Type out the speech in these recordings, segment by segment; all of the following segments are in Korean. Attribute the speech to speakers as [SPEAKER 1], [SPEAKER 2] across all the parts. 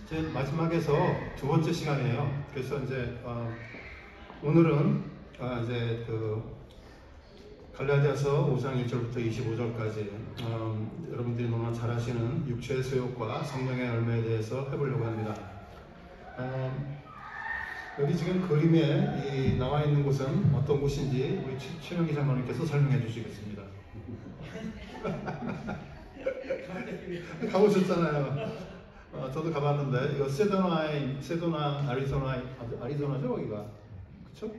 [SPEAKER 1] 이제 마지막에서 두 번째 시간이에요. 그래서 이제 오늘은 이제 그 갈라디아서 5장 1절부터 25절까지 여러분들이 너무나 잘 아시는 육체의 소욕과 성령의 열매에 대해서 해보려고 합니다. 여기 지금 그림에 나와 있는 곳은 어떤 곳인지 우리 최명기 장로님께서 설명해 주시겠습니다. 가보셨잖아요. 저도 가봤는데 이거 세도나 아리조나죠 거기가, 그렇죠?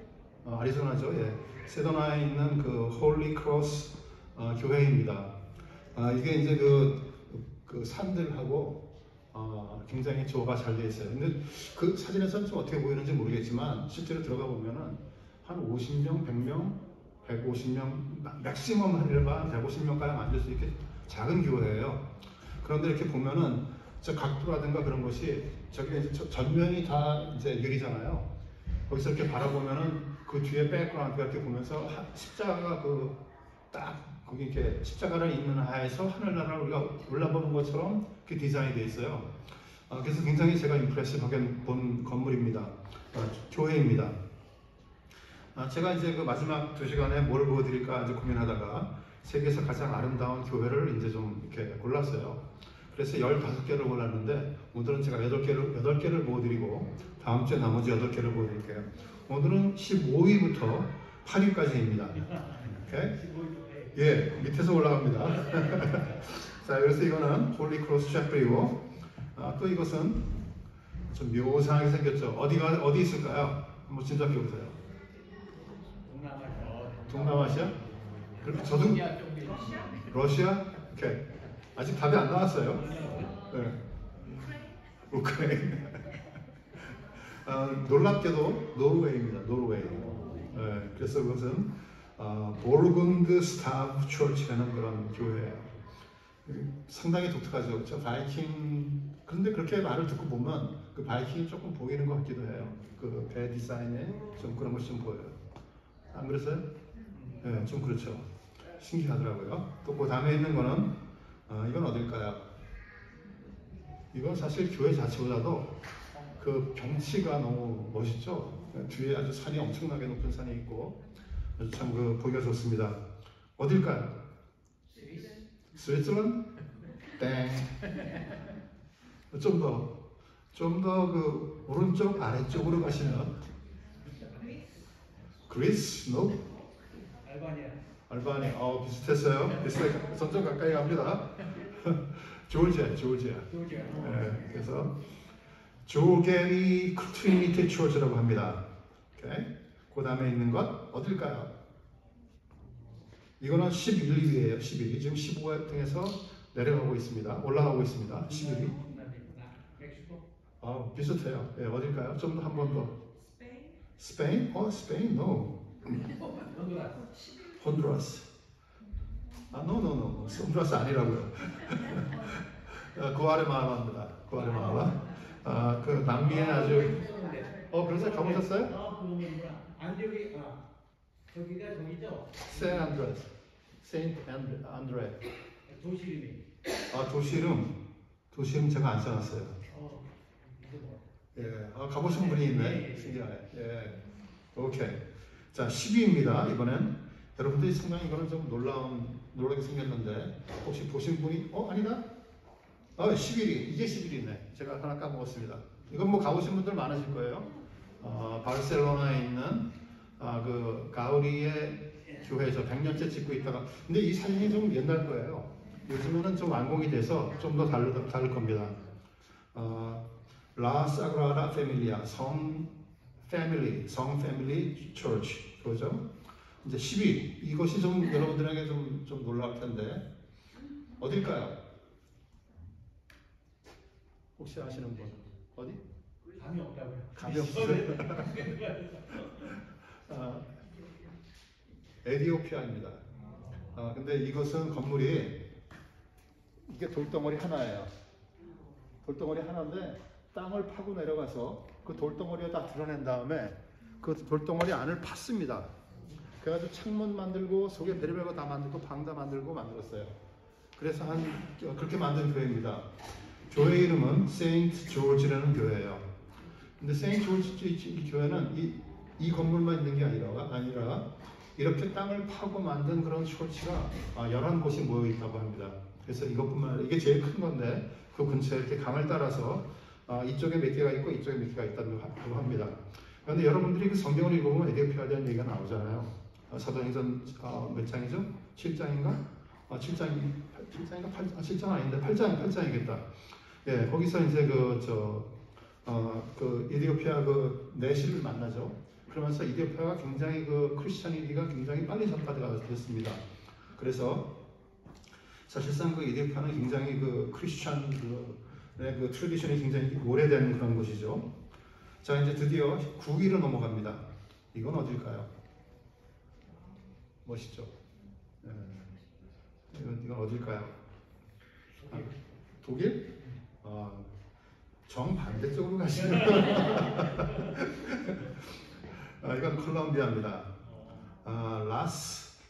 [SPEAKER 1] 아리조나죠. 예. 세도나에 있는 그 홀리 크로스 교회입니다. 이게 이제 그 산들하고 굉장히 조화가 잘 되어 있어요. 근데 그 사진에서는 좀 어떻게 보이는지 모르겠지만 실제로 들어가 보면은 한 50명, 100명, 150명, 맥시멈 한 150명가량 앉을 수 있게 작은 교회예요. 그런데 이렇게 보면은 저 각도라든가 그런 것이 저기 이제 전면이 다 이제 유리잖아요. 거기서 이렇게 바라보면은 그 뒤에 백그라운드가 이렇게 보면서 십자가가 딱 거기 이렇게 십자가를 있는 하에서 하늘나라를 우리가 올라보는 것처럼 그 디자인이 되어 있어요. 그래서 굉장히 제가 임프레시브하게 본 건물입니다. 교회입니다. 제가 이제 그 마지막 2시간에 뭘 보여드릴까 이제 고민하다가 세계에서 가장 아름다운 교회를 이제 좀 이렇게 골랐어요. 그래서 15개를 골랐는데 오늘은 제가 8개를 보여드리고 다음 주에 나머지 8개를 보여드릴게요. 오늘은 15위부터 8위까지입니다. 오케이? 예, 밑에서 올라갑니다. 자, 그래서 이거는 홀리 크로스 셰프이고 또 이것은 좀 묘상하게 생겼죠. 어디 있을까요? 한번 짐작해 보세요. 동남아시아? 저도 러시아? 오케이. 아직 답이 안 나왔어요. 네. 우크라이나. 놀랍게도 노르웨이입니다. 노르웨이. 네. 그래서 그것은 보르군드 스타브 처치라는 그런 교회예요. 상당히 독특하죠. 그렇죠? 바이킹. 그런데 그렇게 말을 듣고 보면 그 바이킹이 조금 보이는 것 같기도 해요. 그 배 디자인에 좀 그런 것이 좀 보여요. 안 그랬어요? 네, 좀 그렇죠. 신기하더라고요. 또 그 다음에 있는 거는 이건 어딜까요? 이건 사실 교회 자체보다도 그 경치가 너무 멋있죠. 뒤에 아주 산이 엄청나게 높은 산이 있고 아주 참 보기가 좋습니다. 어딜까요? 스위스랜드? 땡. 좀 더 그 오른쪽 아래쪽으로 가시면 그리스? No? 알바니아. 비슷했어요. 비슷하게 점점 가까이 갑니다. 조지아. 네, 그래서 조게리 트리니티 처치라고 합니다. 오케이. 그 다음에 있는 것 어딜까요? 이거는 11위예요. 11위. 지금 15회 등에서 내려가고 있습니다. 올라가고 있습니다. 11위. 비슷해요. 네, 어딜까요? 좀 더 한 번 더. 스페인? 스페인? No. 혼두라스. no. 혼두라스 아니라고요. 구아테말라입니다. 구아테말라. 그 남미에 아주 그래서 가보셨어요?
[SPEAKER 2] 저기가 저기죠?
[SPEAKER 1] 세인트 안드레.
[SPEAKER 2] 도시 이름이.
[SPEAKER 1] 도시 이름 제가 안 써놨어요. 예, 가보신 분이 있네. 신기하네. 예, 오케이. 자, 10위입니다. 이번엔 여러분들이 상당히 이거는 좀 놀라게 생겼는데 혹시 보신 분이 아니다? 11위. 이게 11위네. 제가 하나 까먹었습니다. 이건 뭐 가보신 분들 많으실 거예요. 바르셀로나에 있는 그 가우리의 교회에서 100년째 짓고 있다가 근데 이 사진이 좀 옛날 거예요. 요즘에는 좀 완공이 돼서 좀 더 다를 겁니다. 라 사그라다 페밀리아 성 패밀리 처치 그거죠. 이제 10위 이것이 좀 여러분들에게 좀 놀라울 텐데 어딜까요? 혹시 아시는 분? 어디?
[SPEAKER 2] 감이 없다고요.
[SPEAKER 1] 감이 없어요. 에티오피아입니다. 근데 이것은 건물이 이게 돌덩어리 하나예요. 돌덩어리 하나인데 땅을 파고 내려가서 그 돌덩어리를 다 드러낸 다음에 그 돌덩어리 안을 팠습니다. 그래가지고 창문 만들고 속에 별의별 거 다 만들고 방 다 만들고 만들었어요. 그래서 그렇게 만든 교회입니다. 교회 이름은 세인트 조지라는 교회예요. 근데 세인트 조지 교회는 이 건물만 있는 게 아니라 이렇게 땅을 파고 만든 그런 처치가 11곳이 모여 있다고 합니다. 그래서 이것뿐만 아니라 이게 제일 큰 건데 그 근처에 이렇게 강을 따라서 이쪽에 몇 개가 있고 이쪽에 몇 개가 있다고 합니다. 그런데 여러분들이 그 성경을 읽어보면 에디오피아에 대한 얘기가 나오잖아요. 사도행전 몇 장이죠? 7장인가? 7장인가? 7장 아닌데 8장이겠다. 예, 거기서 이제 그 에디오피아 그 내시를 만나죠. 그러면서 에디오피아가 굉장히 그 크리스천이기가 굉장히 빨리 전파가 됐습니다. 그래서 사실상 그 에디오피아는 굉장히 그 크리스천 그 트래디션이 굉장히 오래된 그런 곳이죠. 자, 이제 드디어 9위로 넘어갑니다. 이건 어딜까요? 멋있죠? 예. 이건 어딜까요? 독일? 정반대쪽으로 가시면 이건 콜롬비아입니다.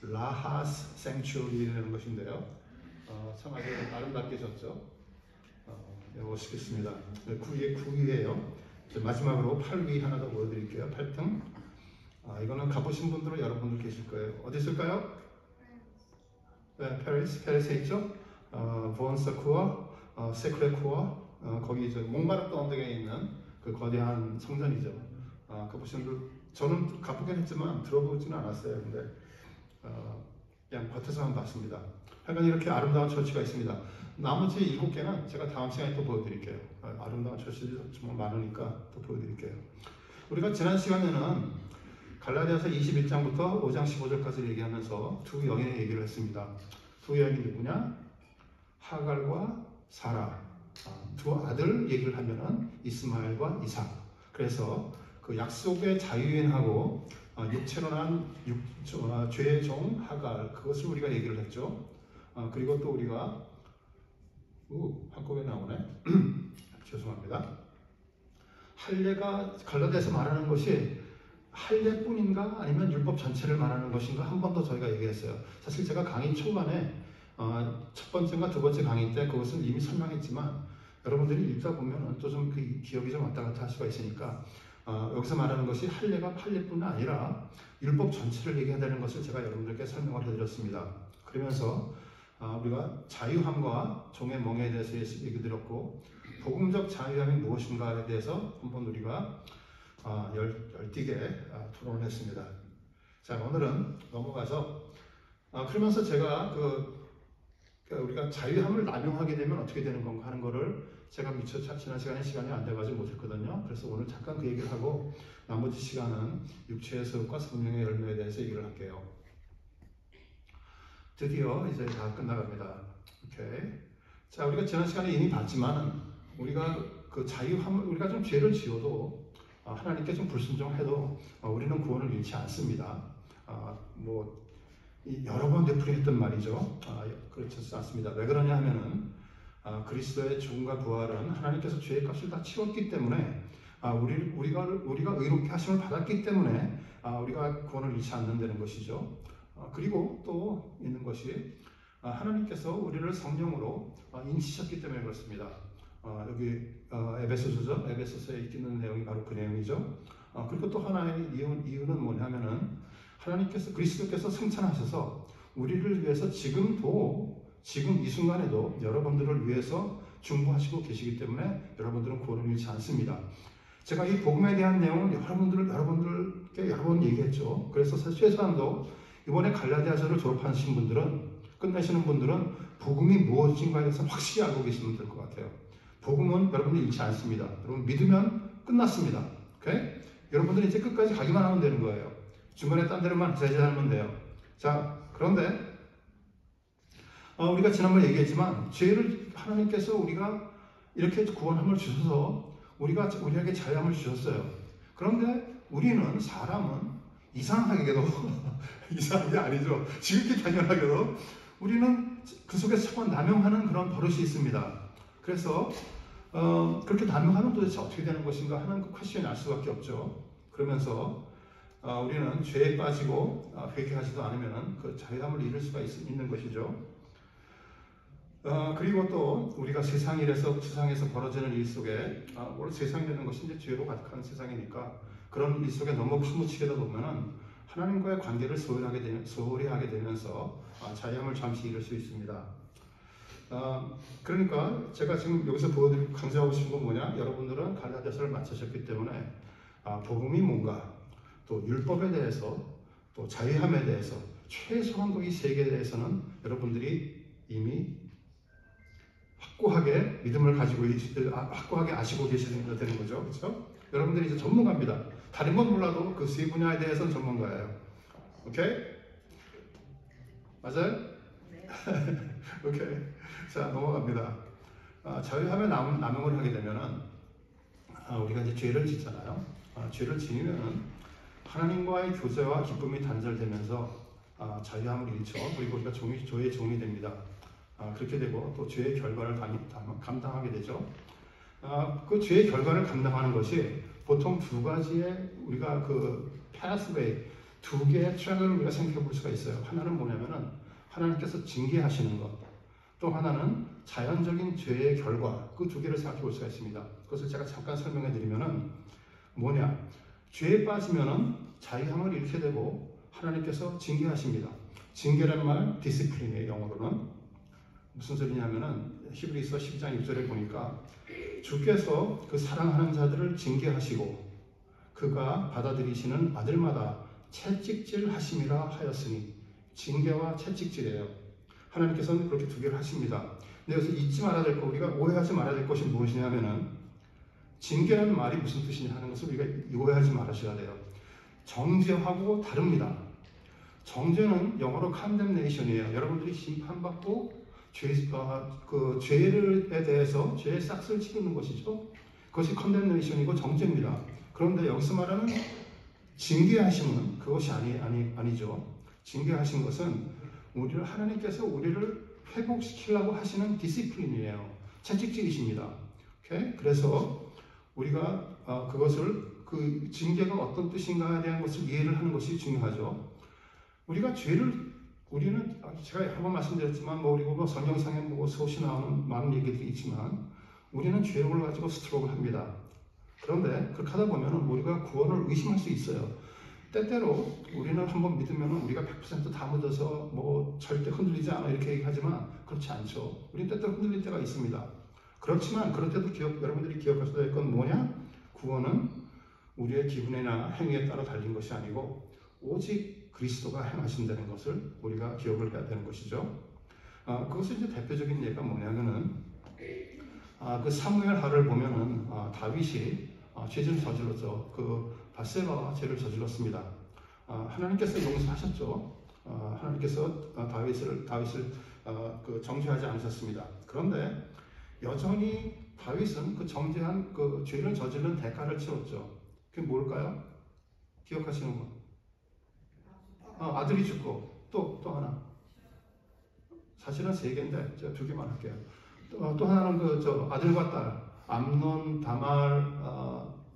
[SPEAKER 1] 라하스 생츄리라는 것인데요. 참 아주 아름답게 졌죠. 멋있겠습니다. 9위예요. 마지막으로 8위 하나 더 보여드릴게요. 8등. 이거는 가보신 분들은 여러분들 계실 거예요. 어디 있을까요? 네, 페리스에 있죠. 보온사쿠어, 세크레쿠어, 거기 몽마르트 언덕에 있는 그 거대한 성전이죠. 가보신 분, 저는 가보긴 했지만 들어보지는 않았어요. 근데 그냥 겉에서만 봤습니다. 하여간 이렇게 아름다운 처치가 있습니다. 나머지 7개는 제가 다음 시간에 또 보여드릴게요. 아름다운 처치들이 정말 많으니까 또 보여드릴게요. 우리가 지난 시간에는 갈라디아서 21장부터 5장 15절까지 얘기하면서 두 여인의 얘기를 했습니다. 두 여인이 누구냐? 하갈과 사라. 두 아들 얘기를 하면은 이스마엘과 이삭. 그래서 그 약속의 자유인하고 육체로 난 죄의 종 하갈, 그것을 우리가 얘기를 했죠. 그리고 또 우리가 한꺼번에 나오네. 죄송합니다. 할례가 갈라디아에서 말하는 것이 할례뿐인가 아니면 율법 전체를 말하는 것인가 한 번 더 저희가 얘기했어요. 사실 제가 강의 초반에 첫 번째인가 두 번째 강의 때 그것을 이미 설명했지만 여러분들이 읽다 보면 또 좀 그 기억이 좀 왔다 갔다 할 수가 있으니까 여기서 말하는 것이 할례가 할례뿐 아니라 율법 전체를 얘기해야 되는 것을 제가 여러분들께 설명을 해드렸습니다. 그러면서 우리가 자유함과 종의 멍에에 대해서 얘기 드렸고 복음적 자유함이 무엇인가에 대해서 한번 우리가 열띠게 토론을 했습니다. 자, 오늘은 넘어가서 그러면서 제가 우리가 자유함을 남용하게 되면 어떻게 되는 건가 하는 거를 제가 미처 지난 시간이 안 돼가지고 못했거든요. 그래서 오늘 잠깐 그 얘기를 하고 나머지 시간은 육체의 습과 성령의 열매에 대해서 얘기를 할게요. 드디어 이제 다 끝나갑니다. 오케이. 자, 우리가 지난 시간에 이미 봤지만 우리가 그 자유함을 우리가 좀 죄를 지어도 하나님께 좀 불순종해도 우리는 구원을 잃지 않습니다. 여러 번 되풀이했던 말이죠. 그렇지 않습니다. 왜 그러냐 하면은 그리스도의 죽음과 부활은 하나님께서 죄의 값을 다 치웠기 때문에 우리가 의롭게 하심을 받았기 때문에 우리가 구원을 잃지 않는다는 것이죠. 그리고 또 있는 것이 하나님께서 우리를 성령으로 인치셨기 때문에 그렇습니다. 여기 에베소서죠. 에베소서에 있는 내용이 바로 그 내용이죠. 그리고 또 하나의 이유는 뭐냐면은 하나님께서 그리스도께서 승천하셔서 우리를 위해서 지금 이 순간에도 여러분들을 위해서 중보하시고 계시기 때문에 여러분들은 구원을 잃지 않습니다. 제가 이 복음에 대한 내용을 여러분들께 여러 번 얘기했죠. 그래서 최소한도 이번에 갈라디아서를 졸업하신 분들은 끝내시는 분들은 복음이 무엇인가에 대해서 확실히 알고 계시면 될 것 같아요. 복음은 여러분들 잃지 않습니다. 여러분 믿으면 끝났습니다. 오케이? 여러분들은 이제 끝까지 가기만 하면 되는 거예요. 중간에 딴 데로만 제재하면 돼요. 자, 그런데 우리가 지난번에 얘기했지만 죄를 하나님께서 우리가 이렇게 구원함을 주셔서 우리에게 자유함을 주셨어요. 그런데 사람은 이상하게도 이상한 게 아니죠. 지극히 당연하게도 우리는 그 속에서 자꾸 남용하는 그런 버릇이 있습니다. 그래서 그렇게 남용하면 도대체 어떻게 되는 것인가 하는 그 퀘스천이 날 수밖에 없죠. 그러면서 우리는 죄에 빠지고 회개하지도 않으면 그 자유함을 잃을 수가 있는 것이죠. 그리고 또 우리가 세상에서 벌어지는 일 속에 원래 세상이라는 것이 이제 죄로 가득한 세상이니까 그런 일 속에 너무 파묻히게 되다 보면은 하나님과의 관계를 소홀히 하게 되면서 자유함을 잠시 잃을 수 있습니다. 그러니까 제가 지금 여기서 보여드리고 강조하고 싶은 건 뭐냐? 여러분들은 갈라디아서를 마치셨기 때문에 복음이 뭔가, 또 율법에 대해서, 또 자유함에 대해서 최소한도 이 세 개에 대해서는 여러분들이 이미 확고하게 믿음을 가지고 확고하게 아시고 계시는 되는 거죠, 그렇죠? 여러분들이 이제 전문가입니다. 다른 건 몰라도 그 세 분야에 대해서는 전문가예요. 오케이? 맞아요?
[SPEAKER 3] 네.
[SPEAKER 1] 오케이. 자, 넘어갑니다. 자유함에 남용을 하게 되면은 우리가 이제 죄를 짓잖아요. 죄를 지으면은 하나님과의 교제와 기쁨이 단절되면서 자유함을 잃죠. 그리고 우리가 죄의 종이 됩니다. 그렇게 되고 또 죄의 결과를 감당하게 되죠. 그 죄의 결과를 감당하는 것이 보통 두 가지의 우리가 그 pathway, 두 개의 트랙을 우리가 생각해 볼 수가 있어요. 하나는 뭐냐면은 하나님께서 징계하시는 것, 또 하나는 자연적인 죄의 결과, 그 두 개를 생각해 볼 수가 있습니다. 그것을 제가 잠깐 설명해 드리면은 뭐냐, 죄에 빠지면은 자유함을 잃게 되고 하나님께서 징계하십니다. 징계란 말 디시플린이에요. 영어로는 무슨 소리냐면은 히브리서 12장 6절에 보니까 주께서 그 사랑하는 자들을 징계하시고 그가 받아들이시는 아들마다 채찍질 하심이라 하였으니, 징계와 채찍질이에요. 하나님께서는 그렇게 두 개를 하십니다. 근데 여기서 잊지 말아야 될 거, 우리가 오해하지 말아야 될 것이 무엇이냐면은 징계라는 말이 무슨 뜻이냐 하는 것을 우리가 오해하지 말으셔야 돼요. 정죄하고 다릅니다. 정죄는 영어로 condemnation이에요. 여러분들이 심판받고 죄에 대해서 죄의 싹을 치르는 것이죠. 그것이 condemnation이고 정죄입니다. 그런데 여기서 말하는 징계하심은 그것이 아니죠. 징계하신 것은 하나님께서 우리를 회복시키려고 하시는 디시플린이에요. 채찍질이십니다. 오케이? 그래서 우리가 그것을 그 징계가 어떤 뜻인가에 대한 것을 이해를 하는 것이 중요하죠. 우리는 제가 한번 말씀드렸지만 그리고 성경상에 수없이 나오는 많은 얘기들이 있지만 우리는 죄를 가지고 스트로크를 합니다. 그런데 그렇게 하다 보면 우리가 구원을 의심할 수 있어요. 때때로 우리는 한번 믿으면 우리가 100% 다 믿어서 절대 흔들리지 않아 이렇게 얘기하지만 그렇지 않죠. 우리는 때때로 흔들릴 때가 있습니다. 그렇지만 그럴 때도 여러분들이 기억하셔야 될 건 뭐냐? 구원은 우리의 기분이나 행위에 따라 달린 것이 아니고 오직 그리스도가 행하신다는 것을 우리가 기억을 해야 되는 것이죠. 그것을 이제 대표적인 예가 뭐냐면은 그 사무엘하를 보면은 다윗이 죄를 저질렀죠. 그 바세바와 죄를 저질렀습니다. 하나님께서 용서하셨죠. 하나님께서 다윗을 정죄하지 않으셨습니다. 그런데 여전히 다윗은 그 정죄한 그 죄를 저지른 대가를 치렀죠. 그게 뭘까요? 기억하시는 분? 아들이 죽고 또 하나. 사실은 세 개인데 제가 두 개만 할게요. 또 하나는 아들과 딸 암논, 다말,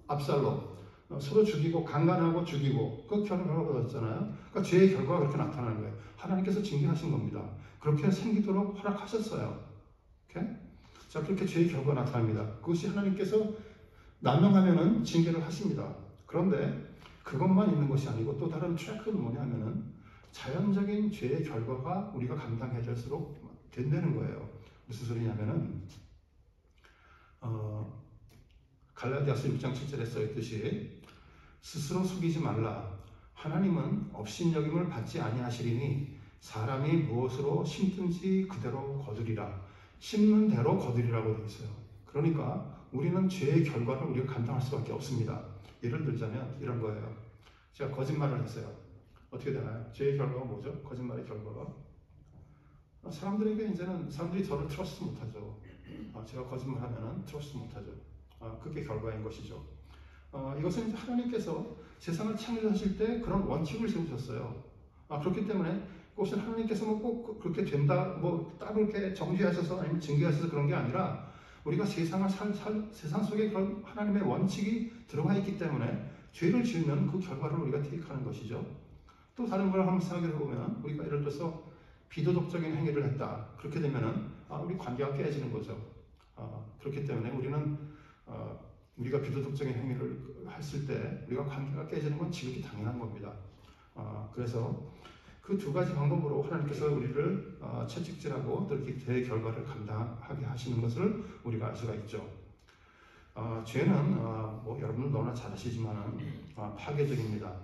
[SPEAKER 1] 압살롬 서로 죽이고 강간하고 죽이고 그 결과가 얻었잖아요. 그러니까 죄의 결과가 그렇게 나타나는 거예요. 하나님께서 징계하신 겁니다. 그렇게 생기도록 허락하셨어요. 오케이? 자, 그렇게 죄의 결과가 나타납니다. 그것이 하나님께서 남용하면은 징계를 하십니다. 그런데 그것만 있는 것이 아니고 또 다른 트랙은 뭐냐면은 자연적인 죄의 결과가 우리가 감당해야 될수록 된다는 거예요. 무슨 소리냐면은 갈라디아서 6장 7절에 써있듯이 스스로 속이지 말라. 하나님은 업신여김을 받지 아니하시리니 사람이 무엇으로 심든지 그대로 거두리라. 심는 대로 거두리라고 되어 있어요. 그러니까 우리는 죄의 결과를 우리가 감당할 수밖에 없습니다. 예를 들자면 이런 거예요. 제가 거짓말을 했어요. 어떻게 되나요? 죄의 결과가 뭐죠? 거짓말의 결과가 사람들이 저를 트러스트 못하죠. 제가 거짓말하면 트러스트 못하죠. 그게 결과인 것이죠. 이것은 이제 하나님께서 세상을 창조하실 때 그런 원칙을 세우셨어요. 그렇기 때문에 그것은 하나님께서 꼭 그렇게 된다, 딱 그렇게 정죄하셔서 아니면 징계하셔서 그런 게 아니라 우리가 세상 속에 그런 하나님의 원칙이 들어가 있기 때문에 죄를 지으면 그 결과를 우리가 택하는 것이죠. 또 다른 걸 한번 생각해 보면 우리가 예를 들어서 비도덕적인 행위를 했다. 그렇게 되면은 우리 관계가 깨지는 거죠. 그렇기 때문에 우리는 우리가 비도덕적인 행위를 했을 때 우리가 관계가 깨지는 건 지극히 당연한 겁니다. 그래서 그 두 가지 방법으로 하나님께서 우리를 채찍질하고 또 이렇게 대결과를 감당하게 하시는 것을 우리가 알 수가 있죠. 죄는 뭐 여러분은 너무나 잘 아시지만 파괴적입니다.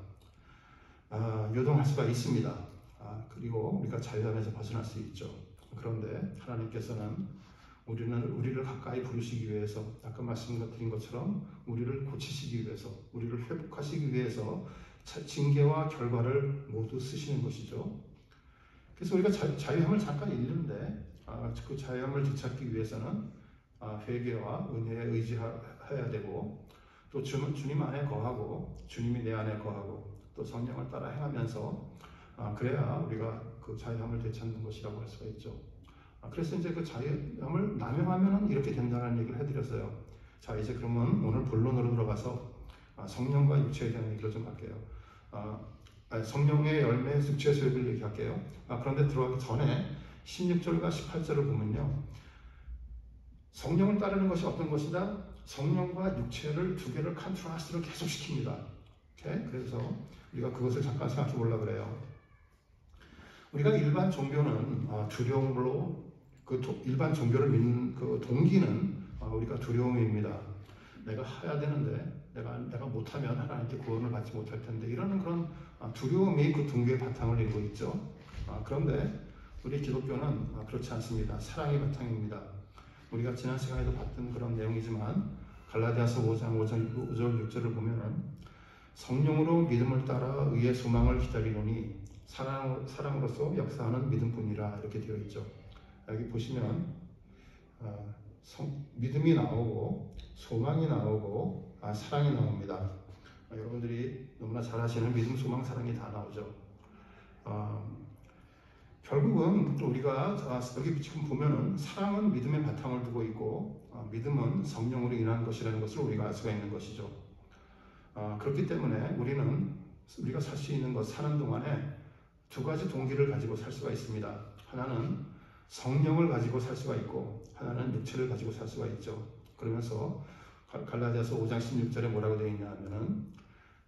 [SPEAKER 1] 요동할 수가 있습니다. 그리고 우리가 자유함에서 벗어날 수 있죠. 그런데 하나님께서는 우리를 가까이 부르시기 위해서 아까 말씀드린 것처럼 우리를 고치시기 위해서 우리를 회복하시기 위해서 징계와 결과를 모두 쓰시는 것이죠. 그래서 우리가 자유함을 잠깐 잃는데 그 자유함을 되찾기 위해서는 회개와 은혜에 의지해야 되고 또 주님 안에 거하고 주님이 내 안에 거하고 또 성령을 따라 행하면서 그래야 우리가 그 자유함을 되찾는 것이라고 할 수가 있죠. 그래서 이제 그 자유함을 남용하면 이렇게 된다는 얘기를 해드렸어요. 자, 이제 그러면 오늘 본론으로 들어가서 성령과 육체에 대한 얘기를 좀 할게요. 성령의 열매, 육체의 소욕을 얘기할게요. 그런데 들어가기 전에 16절과 18절을 보면요. 성령을 따르는 것이 어떤 것이다? 성령과 육체를 두 개를 컨트라스트로 계속 시킵니다. 그래서 우리가 그것을 잠깐 생각해 보려고 그래요. 우리가 일반 종교는 두려움으로 일반 종교를 믿는 그 동기는 우리가 두려움입니다. 내가 해야 되는데 내가 못하면 하나님께 구원을 받지 못할 텐데 이런 그런 두려움이 그 동기의 바탕을 이루고 있죠. 그런데 우리 기독교는 그렇지 않습니다. 사랑의 바탕입니다. 우리가 지난 시간에도 봤던 그런 내용이지만 갈라디아서 5장 5절 6절을 보면은 성령으로 믿음을 따라 의의 소망을 기다리노니 사랑으로서 역사하는 믿음뿐이라 이렇게 되어 있죠. 여기 보시면 믿음이 나오고 소망이 나오고 사랑이 나옵니다. 여러분들이 너무나 잘 아시는 믿음, 소망, 사랑이 다 나오죠. 결국은 우리가 여기 지금 보면은 사랑은 믿음의 바탕을 두고 있고 믿음은 성령으로 인한 것이라는 것을 우리가 알 수가 있는 것이죠. 그렇기 때문에 우리가 살 수 있는 것, 사는 동안에 두 가지 동기를 가지고 살 수가 있습니다. 하나는 성령을 가지고 살 수가 있고 하나는 육체를 가지고 살 수가 있죠. 그러면서 갈라디아서 5장 16절에 뭐라고 되어 있냐 하면은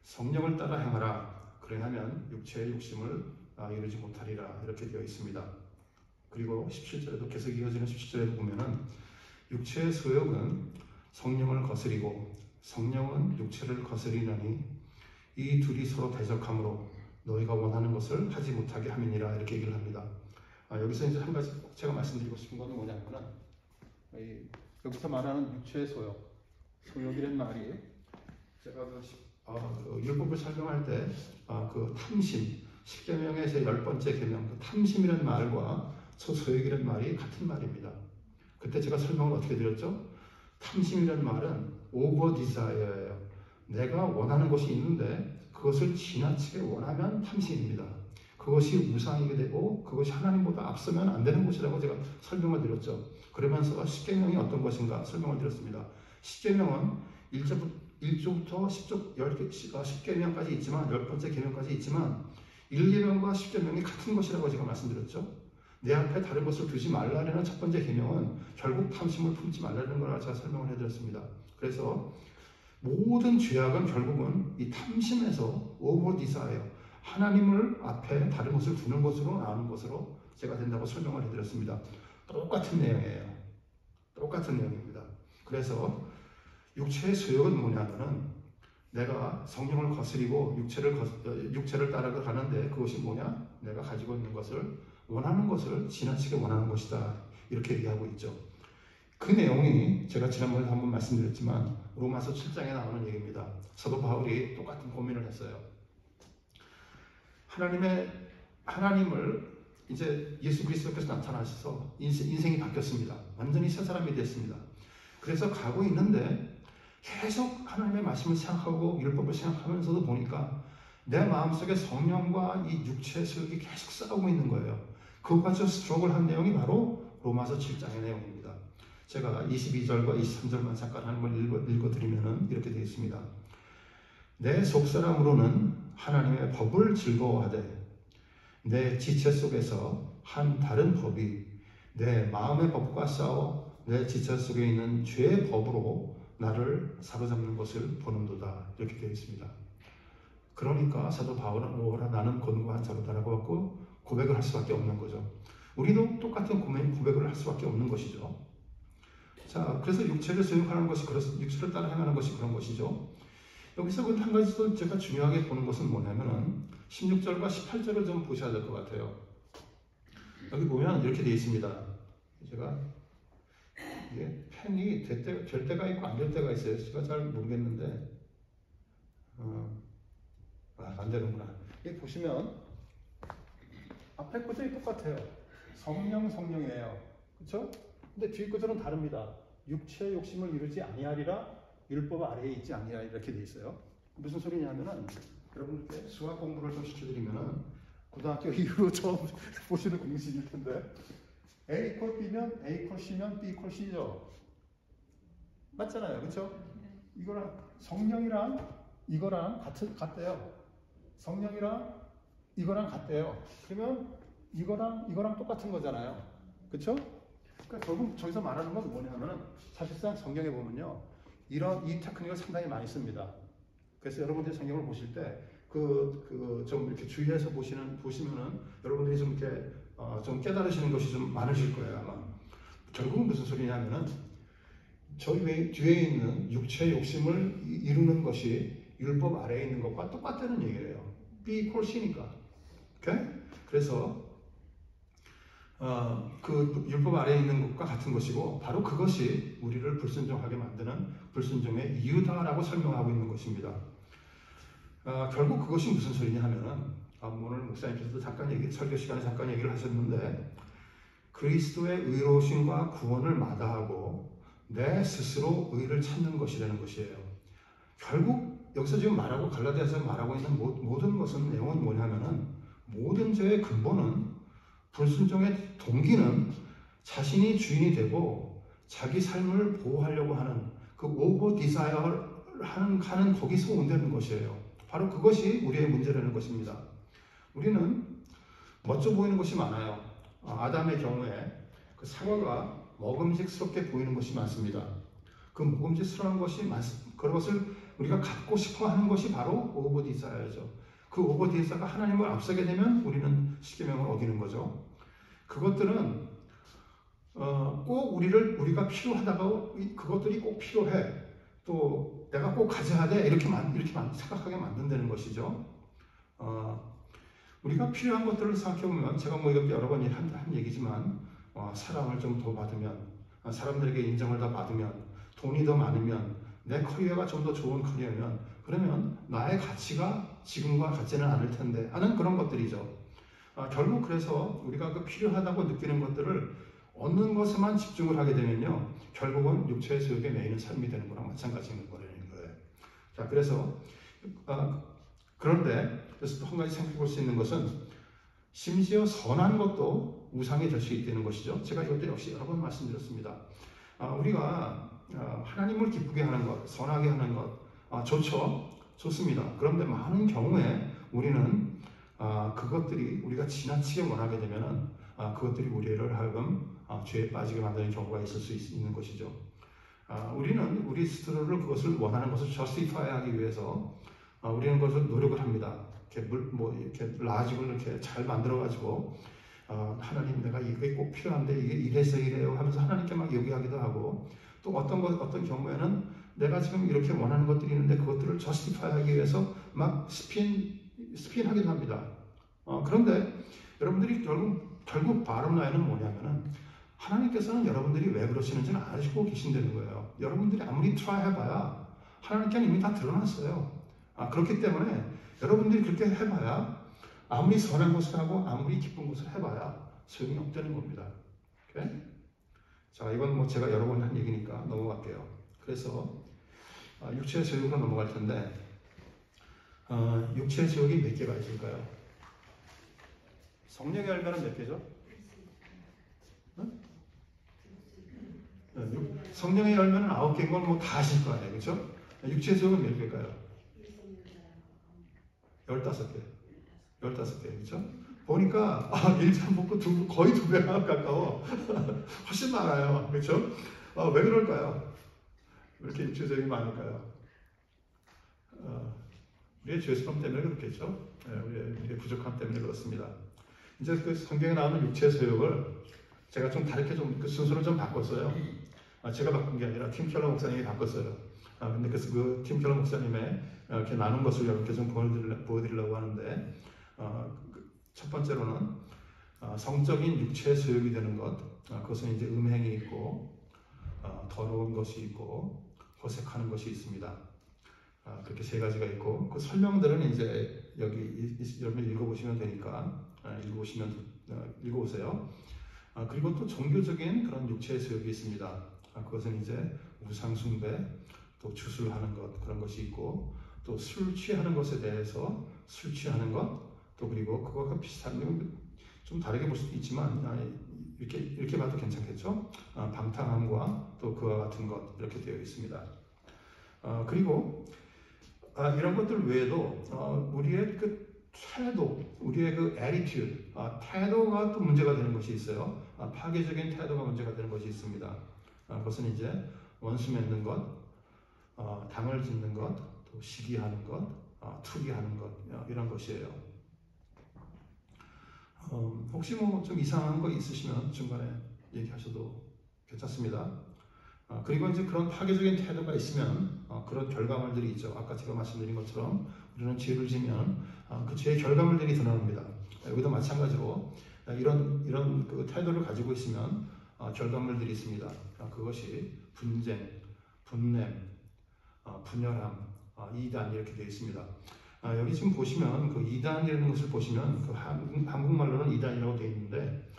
[SPEAKER 1] 성령을 따라 행하라. 그래야면 육체의 욕심을 이루지 못하리라 이렇게 되어 있습니다. 그리고 17절에도 계속 이어지는 17절에도 보면은 육체의 소욕은 성령을 거스리고 성령은 육체를 거스리느니 이 둘이 서로 대적함으로 너희가 원하는 것을 하지 못하게 함이니라 이렇게 얘기를 합니다. 여기서 이제 한 가지 제가 말씀드리고 싶은 것은 뭐냐면은 여기서 말하는 육체의 소욕이라는 말이 제가 그 율법을 설명할 때 그 탐심, 10계명의 제 10번째 계명, 그 탐심이라는 말과 소욕이라는 말이 같은 말입니다. 그때 제가 설명을 어떻게 드렸죠? 탐심이라는 말은 over desire예요. 내가 원하는 것이 있는데 그것을 지나치게 원하면 탐심입니다. 그것이 우상이게 되고 그것이 하나님보다 앞서면 안 되는 것이라고 제가 설명을 드렸죠. 그러면서 10계명이 어떤 것인가 설명을 드렸습니다. 10계명은 1조부터 10계명까지 있지만 10번째 계명까지 있지만 1계명과 10계명이 같은 것이라고 제가 말씀드렸죠. 내 앞에 다른 것을 두지 말라는 첫 번째 계명은 결국 탐심을 품지 말라는 걸 제가 설명을 해드렸습니다. 그래서 모든 죄악은 결국은 이 탐심에서 over desire, 하나님을 앞에 다른 것을 두는 것으로 나오는 것으로 제가 된다고 설명을 해드렸습니다. 똑같은 내용이에요. 똑같은 내용입니다. 그래서 육체의 소욕은 뭐냐면은 내가 성령을 거스리고 육체를 따라가는데 그것이 뭐냐? 내가 가지고 있는 것을 원하는 것을 지나치게 원하는 것이다. 이렇게 얘기하고 있죠. 그 내용이 제가 지난번에 한번 말씀드렸지만 로마서 7장에 나오는 얘기입니다. 사도 바울이 똑같은 고민을 했어요. 하나님을 이제 예수 그리스도께서 나타나셔서 인생이 바뀌었습니다. 완전히 새 사람이 됐습니다. 그래서 가고 있는데 계속 하나님의 말씀을 생각하고 율법을 생각하면서도 보니까 내 마음속에 성령과 이 육체의 소욕이 계속 싸우고 있는 거예요. 그것과 스트럭을 한 내용이 바로 로마서 7장의 내용입니다. 제가 22절과 23절만 잠깐 한번 읽어드리면 이렇게 되어 있습니다. 내 속사람으로는 하나님의 법을 즐거워하되 내 지체 속에서 한 다른 법이 내 마음의 법과 싸워 내 지체 속에 있는 죄의 법으로 나를 사로잡는 것을 보는도다. 이렇게 되어 있습니다. 그러니까 사도 바울은 오라 나는 권고한 자로다라고 하고 고백을 할 수밖에 없는 거죠. 우리도 똑같은 고백을 할 수밖에 없는 것이죠. 자, 그래서 육체를 소유하는 것이 육체를 따라 행하는 것이 그런 것이죠. 여기서 한 가지 또 제가 중요하게 보는 것은 뭐냐면은 16절과 18절을 좀 보셔야 될 것 같아요. 여기 보면 이렇게 되어 있습니다. 제가 이게 펜이 될 때가 있고 안 될 때가 있어요. 제가 잘 모르겠는데 안 되는구나. 여기 보시면 앞에 구절이 똑같아요. 성령이에요. 그렇죠? 근데 뒤에 구절은 다릅니다. 육체의 욕심을 이루지 아니하리라 율법 아래에 있지 아니하리라 이렇게 돼 있어요. 무슨 소리냐면은 여러분께 수학 공부를 좀 시켜드리면은 고등학교 이후로 처음 보시는 공식일 텐데 A = B면 A = C면 B = C죠. 맞잖아요. 그렇죠? 이거랑 성령이랑 이거랑 같대요. 성령이랑 이거랑 같대요. 그러면 이거랑 똑같은 거잖아요. 그렇죠? 그러니까 결국 저기서 말하는 건 뭐냐면은 사실상 성경에 보면요. 이 테크닉을 상당히 많이 씁니다. 그래서 여러분들이 성경을 보실 때 좀 이렇게 주의해서 보시면은 여러분들이 좀 이렇게 좀 깨달으시는 것이 좀 많으실 거예요, 아마. 결국은 무슨 소리냐면은 저희 뒤에 있는 육체의 욕심을 이루는 것이 율법 아래에 있는 것과 똑같다는 얘기예요. B = C니까. 오케이? 그래서 그 율법 아래에 있는 것과 같은 것이고 바로 그것이 우리를 불순종하게 만드는 불순종의 이유다라고 설명하고 있는 것입니다. 결국 그것이 무슨 소리냐 하면은 오늘 목사님께서도 설교 시간에 잠깐 얘기를 하셨는데 그리스도의 의로우심과 구원을 마다하고 내 스스로 의를 찾는 것이라는 것이에요. 결국 여기서 지금 갈라디아서 말하고 있는 모든 것은 내용은 뭐냐면은 모든 죄의 근본은 불순종의 동기는 자신이 주인이 되고 자기 삶을 보호하려고 하는 그 오버 디자이어 하는 거기서 온다는 것이에요. 바로 그것이 우리의 문제라는 것입니다. 우리는 멋져 보이는 것이 많아요. 아담의 경우에 그 사과가 먹음직스럽게 보이는 것이 많습니다. 그 먹음직스러운 그것을 우리가 갖고 싶어 하는 것이 바로 오버 디자이어죠. 그 오버 디자이어가 하나님을 앞서게 되면 우리는 십계명을 어기는 거죠. 그것들은 꼭 우리가 필요하다고 그것들이 꼭 필요해. 또 내가 꼭 가져야 돼. 이렇게 생각하게 만든다는 것이죠. 우리가 필요한 것들을 생각해보면 제가 뭐 이렇게 여러 번 한 얘기지만 사랑을 좀 더 받으면 사람들에게 인정을 더 받으면 돈이 더 많으면 내 커리어가 좀 더 좋은 커리어면 그러면 나의 가치가 지금과 같지는 않을 텐데 하는 그런 것들이죠. 결국 그래서 우리가 그 필요하다고 느끼는 것들을 얻는 것에만 집중을 하게 되면요. 결국은 육체의 소욕에 매이는 삶이 되는 거랑 마찬가지인 거라는 거예요. 자, 그래서 그런데 그래서 또 한 가지 생각해 볼 수 있는 것은 심지어 선한 것도 우상이 될 수 있다는 것이죠. 제가 이것도 역시 여러 번 말씀드렸습니다. 우리가 하나님을 기쁘게 하는 것, 선하게 하는 것 좋습니다. 그런데 많은 경우에 우리는 그것들이 우리가 지나치게 원하게 되면은 그것들이 우리를 하여금 죄에 빠지게 만드는 경우가 있을 수 있는 것이죠. 우리는 우리 스스로를 그것을 원하는 것을 justify하기 위해서 우리는 그것을 노력을 합니다. 이렇게 라직을 이렇게 잘 만들어가지고 하나님 내가 이게 꼭 필요한데 이게 이래서 이래요 하면서 하나님께 막 요구하기도 하고 또 어떤 경우에는 내가 지금 이렇게 원하는 것들이 있는데 그것들을 justify하기 위해서 막 스핀하기도 합니다. 그런데 여러분들이 결국 바람 라인은 뭐냐면은 하나님께서는 여러분들이 왜 그러시는지는 아시고 계신다는 거예요. 여러분들이 아무리 트라이 해봐야 하나님께는 이미 다 드러났어요. 그렇기 때문에 여러분들이 그렇게 해봐야 아무리 선한 것을 하고 아무리 기쁜 것을 해봐야 소용이 없다는 겁니다. 오케이? 자, 이건 뭐 제가 여러 번 한 얘기니까 넘어갈게요. 그래서 육체의 소욕으로 넘어갈 텐데 육체의 소욕이 몇 개가 있을까요? 성령의 열매는 몇 개죠? 성령의 열매는 9개인 건 뭐 다 아실 거 아니에요, 그렇죠? 육체의 소욕은 몇 개일까요? 15개. 15개, 그렇죠? 보니까 1.5고 거의 2배가 가까워. 훨씬 많아요. 그렇죠? 왜 그럴까요? 왜 이렇게 육체적인 게 많을까요? 우리의 죄스러움 때문에 그렇겠죠. 우리의 부족함 때문에 그렇습니다. 이제 그 성경에 나오는 육체 소욕을 제가 좀 다르게 그 순서를 좀 바꿨어요. 제가 바꾼 게 아니라 팀 켈러 목사님이 바꿨어요. 근데 그래서 그 팀 켈러 목사님의 이렇게 나눈 것을 여러분께 좀 보여드리려고 하는데, 첫 번째로는 성적인 육체 소욕이 되는 것, 그것은 이제 음행이 있고, 더러운 것이 있고, 호색하는 것이 있습니다. 그렇게 세 가지가 있고, 그 설명들은 이제 여기 여러분 읽어보시면 되니까 읽어보세요. 그리고 또 종교적인 그런 육체의 소욕이 있습니다. 그것은 이제 우상 숭배, 또 주술하는 것, 그런 것이 있고, 또 술 취하는 것에 대해서 술 취하는 것, 또 그리고 그것과 비슷한 좀 다르게 볼 수도 있지만 이렇게 봐도 괜찮겠죠? 방탕함과 또 그와 같은 것, 이렇게 되어 있습니다. 그리고 이런 것들 외에도 우리의 그 태도, 우리의 그 attitude, 태도가 또 문제가 되는 것이 있어요. 파괴적인 태도가 문제가 되는 것이 있습니다. 그것은 이제 원수 맺는 것, 당을 짓는 것, 또 시기하는 것, 투기하는 것, 이런 것이에요. 혹시 뭐 좀 이상한 거 있으시면 중간에 얘기하셔도 괜찮습니다. 그리고 이제 그런 파괴적인 태도가 있으면 그런 결과물들이 있죠. 아까 제가 말씀드린 것처럼 우리는 죄를 지면 그 죄의 결과물들이 드러납니다. 여기도 마찬가지로 이런 그 태도를 가지고 있으면 결과물들이 있습니다. 그것이 분쟁, 분냄, 분열함, 이단 이렇게 되어 있습니다. 여기 지금 보시면 그 이단이라는 것을 보시면 그 한국말로는 이단이라고 되어 있는데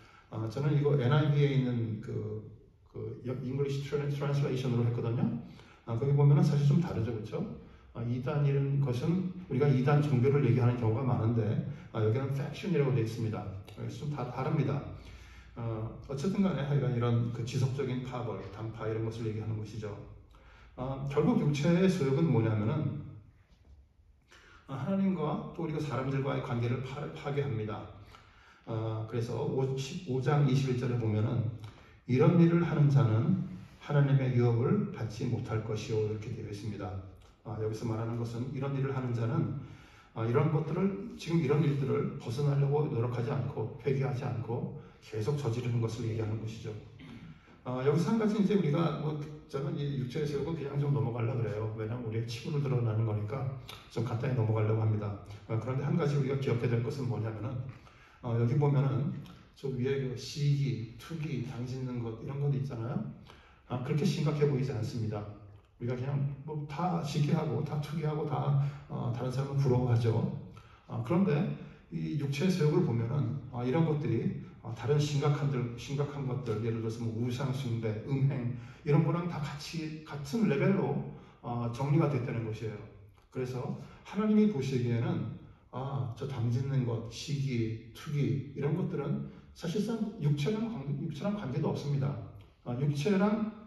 [SPEAKER 1] 저는 이거 NIV에 있는 그 English Translation으로 했거든요. 거기 보면은 사실 좀 다르죠, 그렇죠? 이단이라는 것은 우리가 이단 종교를 얘기하는 경우가 많은데 여기는 faction이라고 되어 있습니다. 그래서 좀 다릅니다. 어쨌든 간에 하여간 이런 그 지속적인 파벌, 단파 이런 것을 얘기하는 것이죠. 결국 육체의 소욕은 뭐냐면은 하나님과 또 우리가 사람들과의 관계를 파괴합니다. 그래서 5장 21절에 보면은 이런 일을 하는 자는 하나님의 유업을 받지 못할 것이요 이렇게 되어 있습니다. 여기서 말하는 것은 이런 일을 하는 자는 이런 것들을 지금 이런 일들을 벗어나려고 노력하지 않고 회개하지 않고 계속 저지르는 것을 얘기하는 것이죠. 여기서 한 가지 이제 우리가 저는 이 육체의 소욕은 그냥 좀 넘어가려고 그래요. 왜냐하면 우리의 치부를 드러나는 거니까 좀 간단히 넘어가려고 합니다. 그런데 한 가지 우리가 기억해야 될 것은 뭐냐면은 여기 보면은 저 위에 그 시기, 투기, 당짓는 것 이런 것 있잖아요. 그렇게 심각해 보이지 않습니다. 우리가 그냥 뭐 다 시기하고 다 투기하고 다 다른 사람을 부러워하죠. 그런데 이 육체의 소욕을 보면은 이런 것들이 다른 심각한 것들, 예를 들어서 뭐 우상 숭배, 음행 이런 거랑 다 같은 레벨로 정리가 됐다는 것이에요. 그래서 하나님이 보시기에는 저 당짓는 것, 시기, 투기 이런 것들은 사실상 육체랑 관계도 없습니다. 육체랑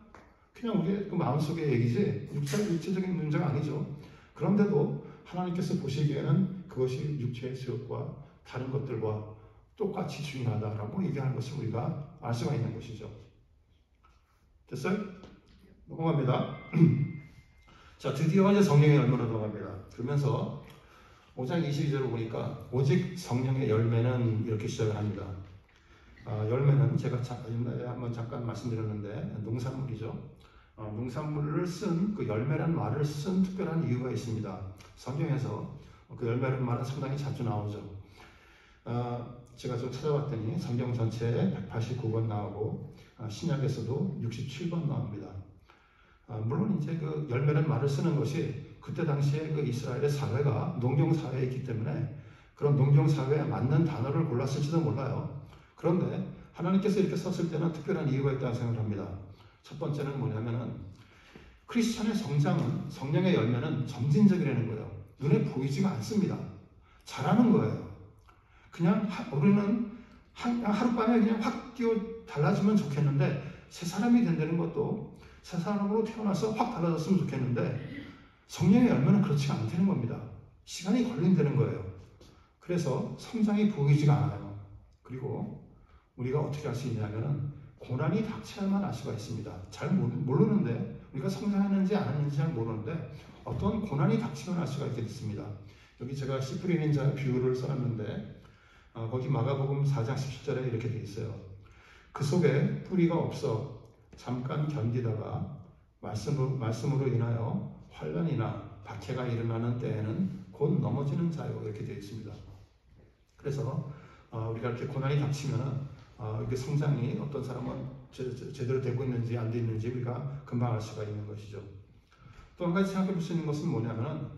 [SPEAKER 1] 그냥 우리의 그 마음속의 얘기지 육체적인 문제가 아니죠. 그런데도 하나님께서 보시기에는 그것이 육체의 소욕과 다른 것들과 똑같이 중요하다라고 얘기하는 것을 우리가 알 수가 있는 것이죠. 됐어요? 넘어갑니다. 자, 드디어 이제 성령의 열매로 넘어갑니다. 그러면서 5장 22절을 보니까 오직 성령의 열매는 이렇게 시작을 합니다. 열매는 제가 옛날에 한번 잠깐 말씀드렸는데 농산물이죠. 농산물을 쓴 그 열매라는 말을 쓴 특별한 이유가 있습니다. 성경에서 그 열매라는 말은 상당히 자주 나오죠. 제가 좀 찾아봤더니 성경 전체에 189번 나오고 신약에서도 67번 나옵니다. 물론 이제 그 열매라는 말을 쓰는 것이 그때 당시에 그 이스라엘의 사회가 농경 사회이기 때문에 그런 농경 사회에 맞는 단어를 골랐을지도 몰라요. 그런데 하나님께서 이렇게 썼을 때는 특별한 이유가 있다고 생각합니다. 첫 번째는 뭐냐면은 크리스천의 성장은 성령의 열매는 점진적이라는 거예요. 눈에 보이지가 않습니다. 잘하는 거예요. 그냥 우리는 하룻밤에 그냥 확 뛰어 달라지면 좋겠는데 새 사람이 된다는 것도 새 사람으로 태어나서 확 달라졌으면 좋겠는데 성령의 열매는 그렇지 않다는 겁니다. 시간이 걸린다는 거예요. 그래서 성장이 보이지가 않아요. 그리고 우리가 어떻게 할 수 있냐면은 고난이 닥쳐야만 알 수가 있습니다. 잘 모르는데 우리가 성장했는지 안 했는지 잘 모르는데 어떤 고난이 닥치면 알 수가 있게 됐습니다. 여기 제가 씨 뿌리는 자의 비유를 써놨는데 거기 마가복음 4장 17절에 이렇게 되어 있어요. 그 속에 뿌리가 없어 잠깐 견디다가 말씀으로 인하여 환난이나 박해가 일어나는 때에는 곧 넘어지는 자요, 이렇게 되어 있습니다. 그래서 우리가 이렇게 고난이 닥치면은 이게 성장이 어떤 사람은 제대로 되고 있는지 안 되고 있는지 우리가 금방 알 수가 있는 것이죠. 또 한 가지 생각해 볼 수 있는 것은 뭐냐면은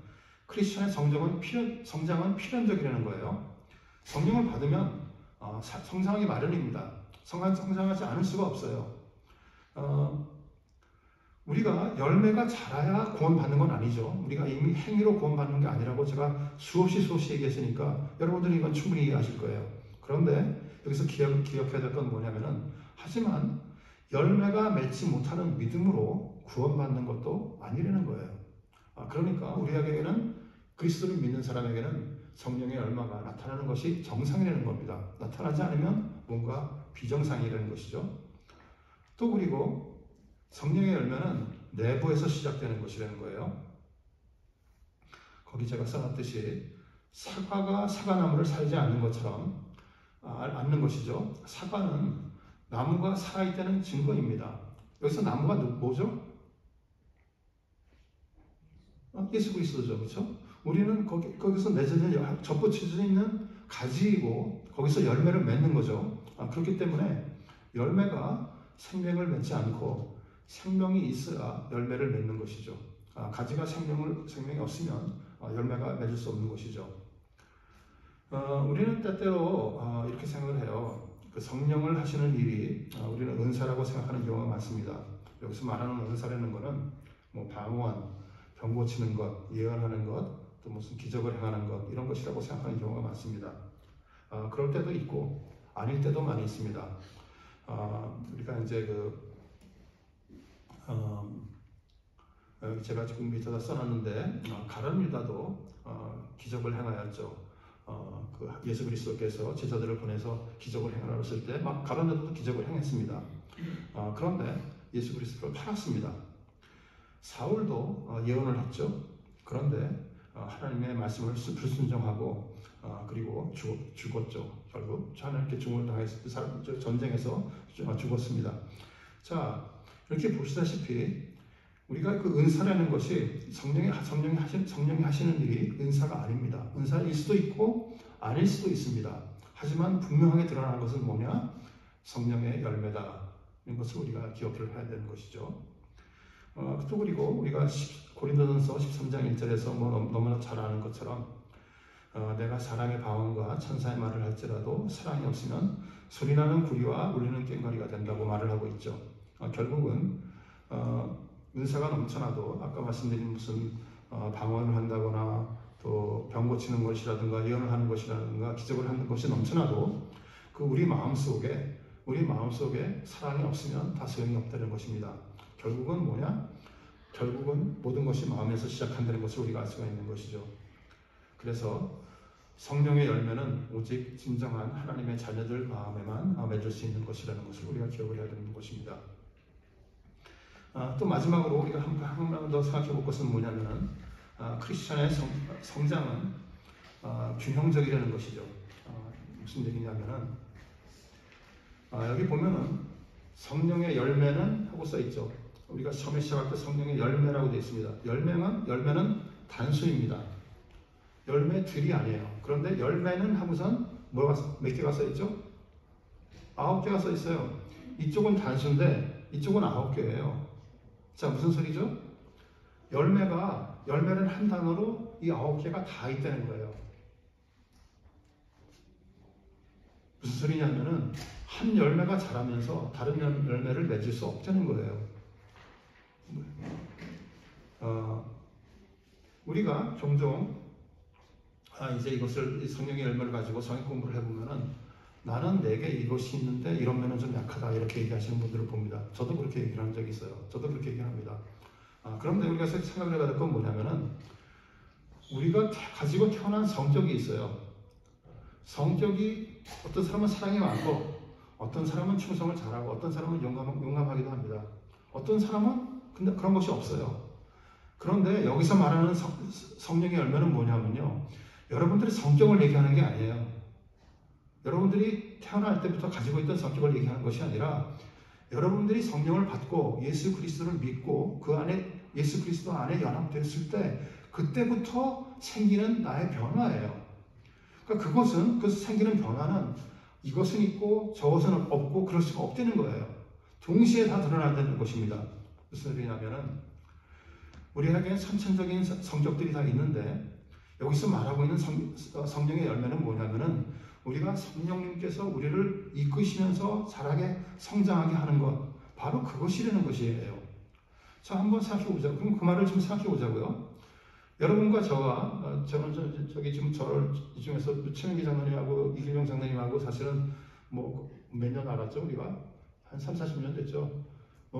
[SPEAKER 1] 크리스천의 성장은 필연적이라는 거예요. 성령을 받으면 성장하기 마련입니다. 성장하지 않을 수가 없어요. 우리가 열매가 자라야 구원받는 건 아니죠. 우리가 이미 행위로 구원받는 게 아니라고 제가 수없이 얘기했으니까 여러분들이 이건 충분히 이해하실 거예요. 그런데 여기서 기억해야 될 건 뭐냐면은 하지만 열매가 맺지 못하는 믿음으로 구원받는 것도 아니라는 거예요. 그러니까 우리에게는 그리스도를 믿는 사람에게는 성령의 열매가 나타나는 것이 정상이라는 겁니다. 나타나지 않으면 뭔가 비정상이라는 것이죠. 또 그리고 성령의 열매는 내부에서 시작되는 것이라는 거예요. 거기 제가 써놨듯이 사과가 사과나무를 살지 않는 것처럼 않는 것이죠. 사과는 나무가 살아있다는 증거입니다. 여기서 나무가 뭐죠? 예수 그리스도죠. 그렇죠? 우리는 거기서 맺어져 접붙여져 있는 가지이고 거기서 열매를 맺는 거죠. 그렇기 때문에 열매가 생명을 맺지 않고 생명이 있어야 열매를 맺는 것이죠. 가지가 생명이 없으면 열매가 맺을 수 없는 것이죠. 우리는 때때로 이렇게 생각을 해요. 그 성령을 하시는 일이 우리는 은사라고 생각하는 경우가 많습니다. 여기서 말하는 은사라는 것은 뭐 방언, 병 고치는 것, 예언하는 것, 또 무슨 기적을 행하는 것 이런 것이라고 생각하는 경우가 많습니다. 그럴 때도 있고 아닐 때도 많이 있습니다. 우리가 이제 제가 지금 밑에다 써놨는데 가룟 유다도 기적을 행하였죠. 그 예수 그리스도께서 제자들을 보내서 기적을 행하라고 했을 때 막 가룟 유다도 기적을 행했습니다. 그런데 예수 그리스도를 팔았습니다. 사울도 예언을 했죠. 그런데 하나님의 말씀을 불순종하고 그리고 죽었죠. 결국 하나님께 죽음을 당해서 전쟁에서 죽었습니다. 자, 이렇게 보시다시피 우리가 그 은사라는 것이 성령이 하시는 일이 은사가 아닙니다. 은사일 수도 있고 아닐 수도 있습니다. 하지만 분명하게 드러나는 것은 뭐냐? 성령의 열매다. 이런 것을 우리가 기억을 해야 되는 것이죠. 또 그리고 우리가 고린도전서 13장 1절에서 너무나 잘 아는 것처럼 내가 사람의 방언과 천사의 말을 할지라도 사랑이 없으면 소리나는 구리와 울리는 꽹과리가 된다고 말을 하고 있죠. 결국은 은사가 넘쳐나도 아까 말씀드린 무슨 방언을 한다거나 또 병 고치는 것이라든가 예언을 하는 것이라든가 기적을 하는 것이 넘쳐나도 그 우리 마음속에 사랑이 없으면 다 소용이 없다는 것입니다. 결국은 뭐냐? 결국은 모든 것이 마음에서 시작한다는 것을 우리가 알 수가 있는 것이죠. 그래서 성령의 열매는 오직 진정한 하나님의 자녀들 마음에만 맺을 수 있는 것이라는 것을 우리가 기억을 해야 되는 것입니다. 또 마지막으로 우리가 한 번 더 생각해 볼 것은 뭐냐면은 크리스천의 성장은 균형적이라는 것이죠. 무슨 얘기냐면은 여기 보면은 성령의 열매는 하고 써 있죠. 우리가 처음에 시작할 때 성령의 열매라고 되어 있습니다. 열매는 단수입니다. 열매들이 아니에요. 그런데 열매는 하고선 몇 개가 써 있죠? 9개가 써 있어요. 이쪽은 단수인데 이쪽은 9개예요. 자, 무슨 소리죠? 열매는 한 단어로 이 9개가 다 있다는 거예요. 무슨 소리냐면은 한 열매가 자라면서 다른 열매를 맺을 수 없다는 거예요. 우리가 종종 이제 이것을 성령의 열매를 가지고 성경 공부를 해보면은 나는 내게 이것이 있는데 이런 면은 좀 약하다 이렇게 얘기하시는 분들을 봅니다. 저도 그렇게 얘기를 한 적이 있어요. 저도 그렇게 얘기합니다. 그런데 우리가 생각을 해야 될 건 뭐냐면은 우리가 가지고 태어난 성격이 있어요. 성격이 어떤 사람은 사랑이 많고, 어떤 사람은 충성을 잘하고, 어떤 사람은 용감하기도 합니다. 어떤 사람은 근데 그런 것이 없어요. 그런데 여기서 말하는 성령의 열매는 뭐냐면요. 여러분들이 성격을 얘기하는 게 아니에요. 여러분들이 태어날 때부터 가지고 있던 성격을 얘기하는 것이 아니라 여러분들이 성령을 받고 예수 그리스도를 믿고 그 안에 예수 그리스도 안에 연합됐을 때 그때부터 생기는 나의 변화예요. 그러니까 그것은 그 생기는 변화는 이것은 있고 저것은 없고 그럴 수가 없다는 거예요. 동시에 다 드러난다는 것입니다. 무슨 소리냐면은 우리에게 선천적인 성격들이 다 있는데 여기서 말하고 있는 성령의 열매는 뭐냐면은 우리가 성령님께서 우리를 이끄시면서 자라게 성장하게 하는 것 바로 그것이라는 것이에요. 자, 한번 생각해 보자. 그럼 그 말을 좀 생각해 보자고요. 여러분과 저는 저기 지금 저를 이 중에서 최명기 장로님하고 이길용 장로님하고 사실은 뭐 몇 년 알았죠 우리가 한 3, 40년 됐죠.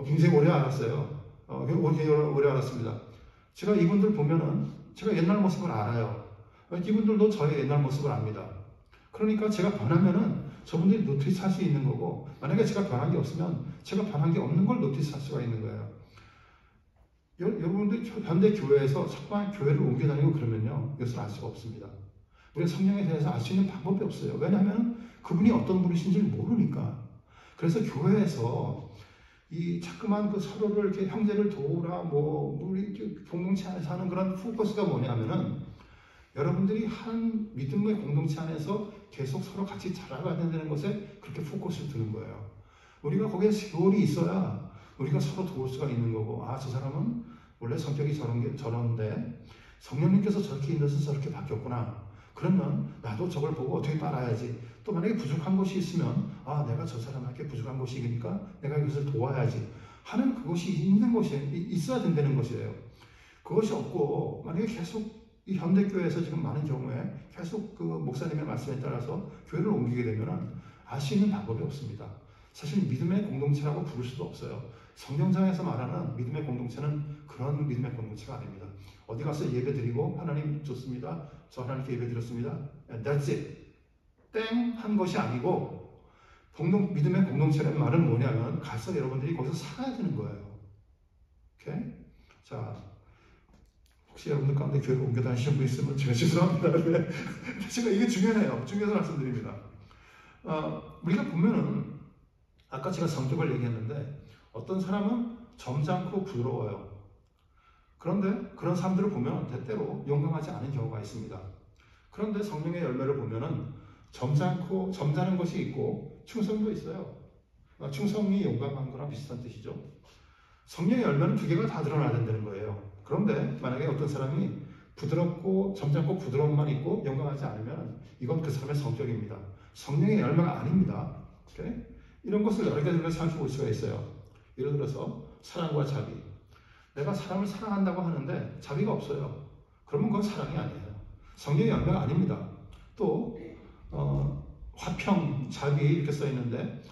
[SPEAKER 1] 굉장히 오래 알았어요. 오래 알았습니다. 제가 이분들 보면은 제가 옛날 모습을 알아요. 이분들도 저의 옛날 모습을 압니다. 그러니까 제가 변하면은 저분들이 노티스할 수 있는 거고 만약에 제가 변한 게 없으면 제가 변한 게 없는 걸 노티스할 수가 있는 거예요. 여러분들 현대 교회에서 자꾸만 교회를 옮겨 다니고 그러면요 이것을 알 수가 없습니다. 우리가 성령에 대해서 알 수 있는 방법이 없어요. 왜냐하면 그분이 어떤 분이신지를 모르니까. 그래서 교회에서 이 자꾸만 그 서로를 이렇게 형제를 도우라 우리 공동체 안에서 하는 그런 포커스가 뭐냐면은 여러분들이 한 믿음의 공동체 안에서 계속 서로 같이 자라가야 된다는 것에 그렇게 포커스를 두는 거예요. 우리가 거기에 세월이 있어야 우리가 서로 도울 수가 있는 거고, 아, 저 사람은 원래 성격이 저런데 성령님께서 저렇게 인도해서 저렇게 바뀌었구나. 그러면 나도 저걸 보고 어떻게 따라야지. 또 만약에 부족한 것이 있으면 아, 내가 저 사람에게 부족한 것이 있으니까 내가 이것을 도와야지 하는 그것이 있는 것이 있어야 된다는 것이에요. 그것이 없고 만약에 계속 이 현대교회에서 지금 많은 경우에 계속 그 목사님의 말씀에 따라서 교회를 옮기게 되면 알 수 있는 방법이 없습니다. 사실 믿음의 공동체라고 부를 수도 없어요. 성경상에서 말하는 믿음의 공동체는 그런 믿음의 공동체가 아닙니다. 어디 가서 예배 드리고 하나님 좋습니다. 저 하나님께 예배 드렸습니다. That's it. 땡 한 것이 아니고 믿음의 공동체라는 말은 뭐냐면 가서 여러분들이 거기서 살아야 되는 거예요. 오케이? 자, 혹시 여러분들 가운데 교회를 옮겨 다니시는 분 있으면 제가 죄송합니다. 제가 이게 중요해요. 중요해서 말씀드립니다. 우리가 보면은 아까 제가 성격을 얘기했는데 어떤 사람은 점잖고 부드러워요. 그런데 그런 사람들을 보면 때때로 용감하지 않은 경우가 있습니다. 그런데 성령의 열매를 보면은 점잖은 것이 있고 충성도 있어요. 충성이 용감한 거랑 비슷한 뜻이죠. 성령의 열매는 두 개가 다 드러나야 된다는 거예요. 그런데 만약에 어떤 사람이 부드럽고 점잖고 부드러움만 있고 용감하지 않으면 이건 그 사람의 성격입니다. 성령의 열매가 아닙니다. 오케이? 이런 것을 여러 가지로 생각해 볼 수가 있어요. 예를 들어서 사랑과 자비. 내가 사람을 사랑한다고 하는데 자비가 없어요. 그러면 그건 사랑이 아니에요. 성령의 열매가 아닙니다. 또 화평, 자비 이렇게 써 있는데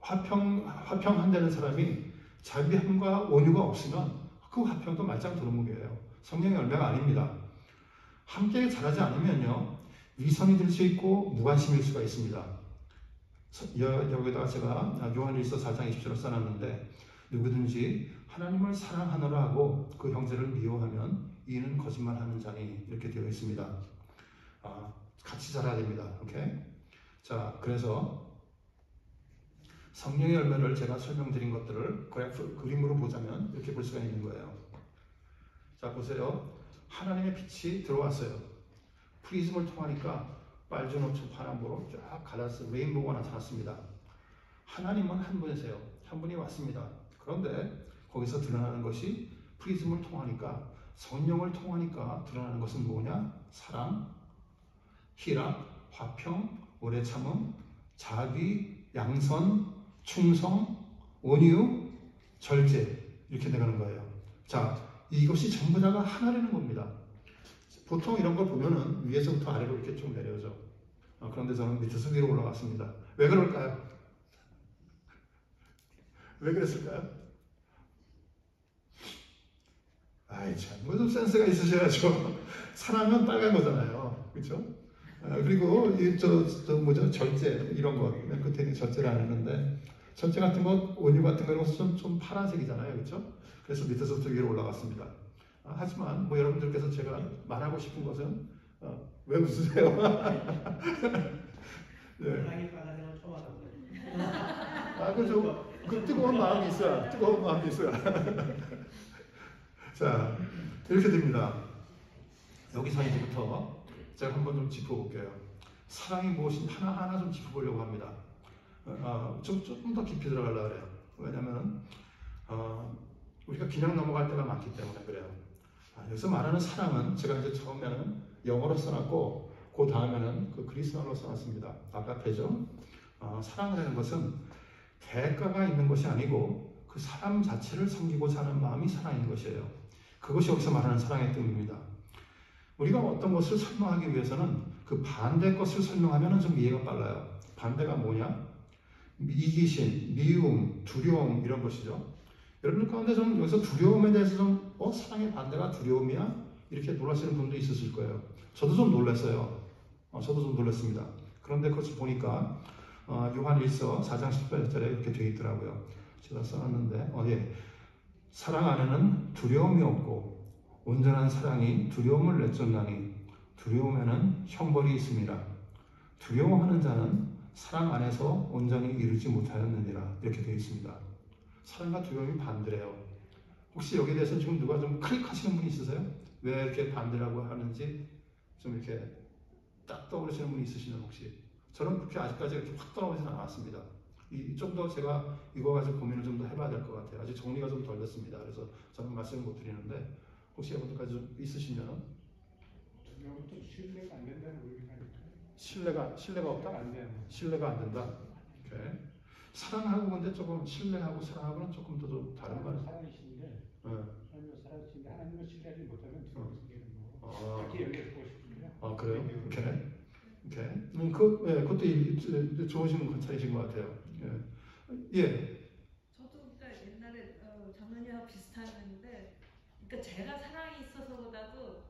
[SPEAKER 1] 화평한다는 사람이 자비함과 온유가 없으면 그 화평도 말짱 도루묵이에요. 성령의 열매가 아닙니다. 함께 자라지 않으면요 위선이 될 수 있고 무관심일 수가 있습니다. 여기다가 제가 요한일서 4장 20절을 써놨는데 누구든지 하나님을 사랑하노라 하고 그 형제를 미워하면 이는 거짓말하는 자니 이렇게 되어 있습니다. 같이 자라야 됩니다. 오케이? 자, 그래서 성령의 열매를 제가 설명드린 것들을 그림으로 보자면 이렇게 볼 수가 있는 거예요. 자, 보세요. 하나님의 빛이 들어왔어요. 프리즘을 통하니까 빨주노초 파란보로 쫙 갈라서 레인보우가 나타났습니다. 하나님은 한 분이세요. 한 분이 왔습니다. 그런데 거기서 드러나는 것이 프리즘을 통하니까 성령을 통하니까 드러나는 것은 뭐냐? 사랑, 희락, 화평, 오래 참음, 자비, 양선, 충성, 온유, 절제 이렇게 나가는 거예요. 자, 이것이 전부 다가 하나라는 겁니다. 보통 이런 걸 보면은 위에서부터 아래로 이렇게 쭉 내려오죠. 그런데 저는 밑에서 위로 올라갔습니다. 왜 그럴까요? 왜 그랬을까요? 아이 참, 뭐 좀 센스가 있으셔야죠. 사랑은 빨간 거잖아요. 그렇죠? 그리고 이저 뭐죠 절제 이런 거 맨 끝에 있는 절제를 안 했는데 절제 같은 것 온유 같은 거는 좀 파란색이잖아요, 그렇죠? 그래서 밑에서부터 위로 올라갔습니다. 하지만 뭐 여러분들께서 제가 말하고 싶은 것은 왜 웃으세요? 네.
[SPEAKER 2] 사랑이 빨간색을 처음 알았어요.
[SPEAKER 1] 그 뜨거운 마음이 있어야 뜨거운 마음이 있어야. 자 이렇게 됩니다. 여기서 이제부터 제가 한번 좀 짚어볼게요. 사랑이 무엇인지 하나하나 좀 짚어보려고 합니다. 조금 더 깊이 들어가려고 그래요. 왜냐하면 우리가 그냥 넘어갈 때가 많기 때문에 그래요. 여기서 말하는 사랑은 제가 이제 처음에는 영어로 써놨고 그 다음에는 그 그리스어로 써놨습니다. 아가페죠. 사랑이라는 것은 대가가 있는 것이 아니고 그 사람 자체를 섬기고자 하는 마음이 사랑인 것이에요. 그것이 여기서 말하는 사랑의 뜻입니다. 우리가 어떤 것을 설명하기 위해서는 그 반대 것을 설명하면 좀 이해가 빨라요. 반대가 뭐냐? 이기심, 미움, 두려움 이런 것이죠. 여러분 가운데 좀 여기서 두려움에 대해서 좀 사랑의 반대가 두려움이야? 이렇게 놀라시는 분도 있으실 거예요. 저도 좀 놀랐어요. 저도 좀 놀랐습니다. 그런데 그것을 보니까 요한 1서 4장 18절에 이렇게 되어 있더라고요. 제가 써놨는데 예. 사랑 안에는 두려움이 없고 온전한 사랑이 두려움을 내쫓나니 두려움에는 형벌이 있습니다. 두려워하는 자는 사랑 안에서 온전히 이루지 못하였느니라 이렇게 되어 있습니다. 사랑과 두려움이 반대래요. 혹시 여기에 대해서 지금 누가 좀 클릭하시는 분이 있으세요? 왜 이렇게 반대라고 하는지 좀 이렇게 딱 떠오르시는 분이 있으시면 혹시 저는 그렇게 아직까지 이렇게 확 떠오르진 않았습니다. 좀 더 제가 이거 가지고 고민을 좀 더 해봐야 될 것 같아요. 아직 정리가 좀 덜 됐습니다. 그래서 저는 말씀을 못 드리는데 혹시 여러분들까지 좀 있으시면
[SPEAKER 3] 두려움도 신뢰가 안 된다는 의미가
[SPEAKER 1] 신뢰가 없다?
[SPEAKER 3] 안 돼요.
[SPEAKER 1] 신뢰가 안 된다. 오케이. 사랑하고 근데 조금 신뢰하고 사랑하고는 조금 더 좀 다른 말.
[SPEAKER 3] 사랑이신데 하나님을 사랑하시는데 하나님을 신뢰하지 못하면 두려움이 생기는 거. 그렇게 연결하고 싶은데요.
[SPEAKER 1] 그래요? 오케이. 그것도 좋으신 관찰이신 것 같아요. 예.
[SPEAKER 4] 저도 그러니까 옛날에 장로님하고 비슷한데, 그러니까 제가 사랑이 있어서보다도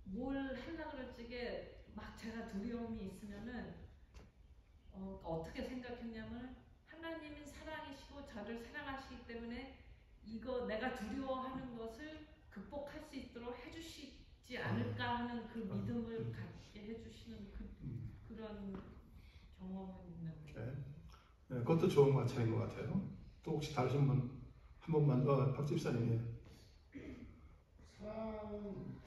[SPEAKER 4] 뭘 하려고 그럴지게 막 제가 두려움이 있으면은 어떻게 생각했냐면 하나님이 사랑이시고 저를 사랑하시기 때문에 이거 내가 두려워하는 것을 극복할 수 있도록 해주시지 않을까 하는 그 믿음을 갖게 해주시는 그런 경험은 있는데.
[SPEAKER 1] 네, 그것도 좋은 관찰인 것 같아요. 또 혹시 다르신 분 한 번만 박 집사님이.
[SPEAKER 5] 사랑은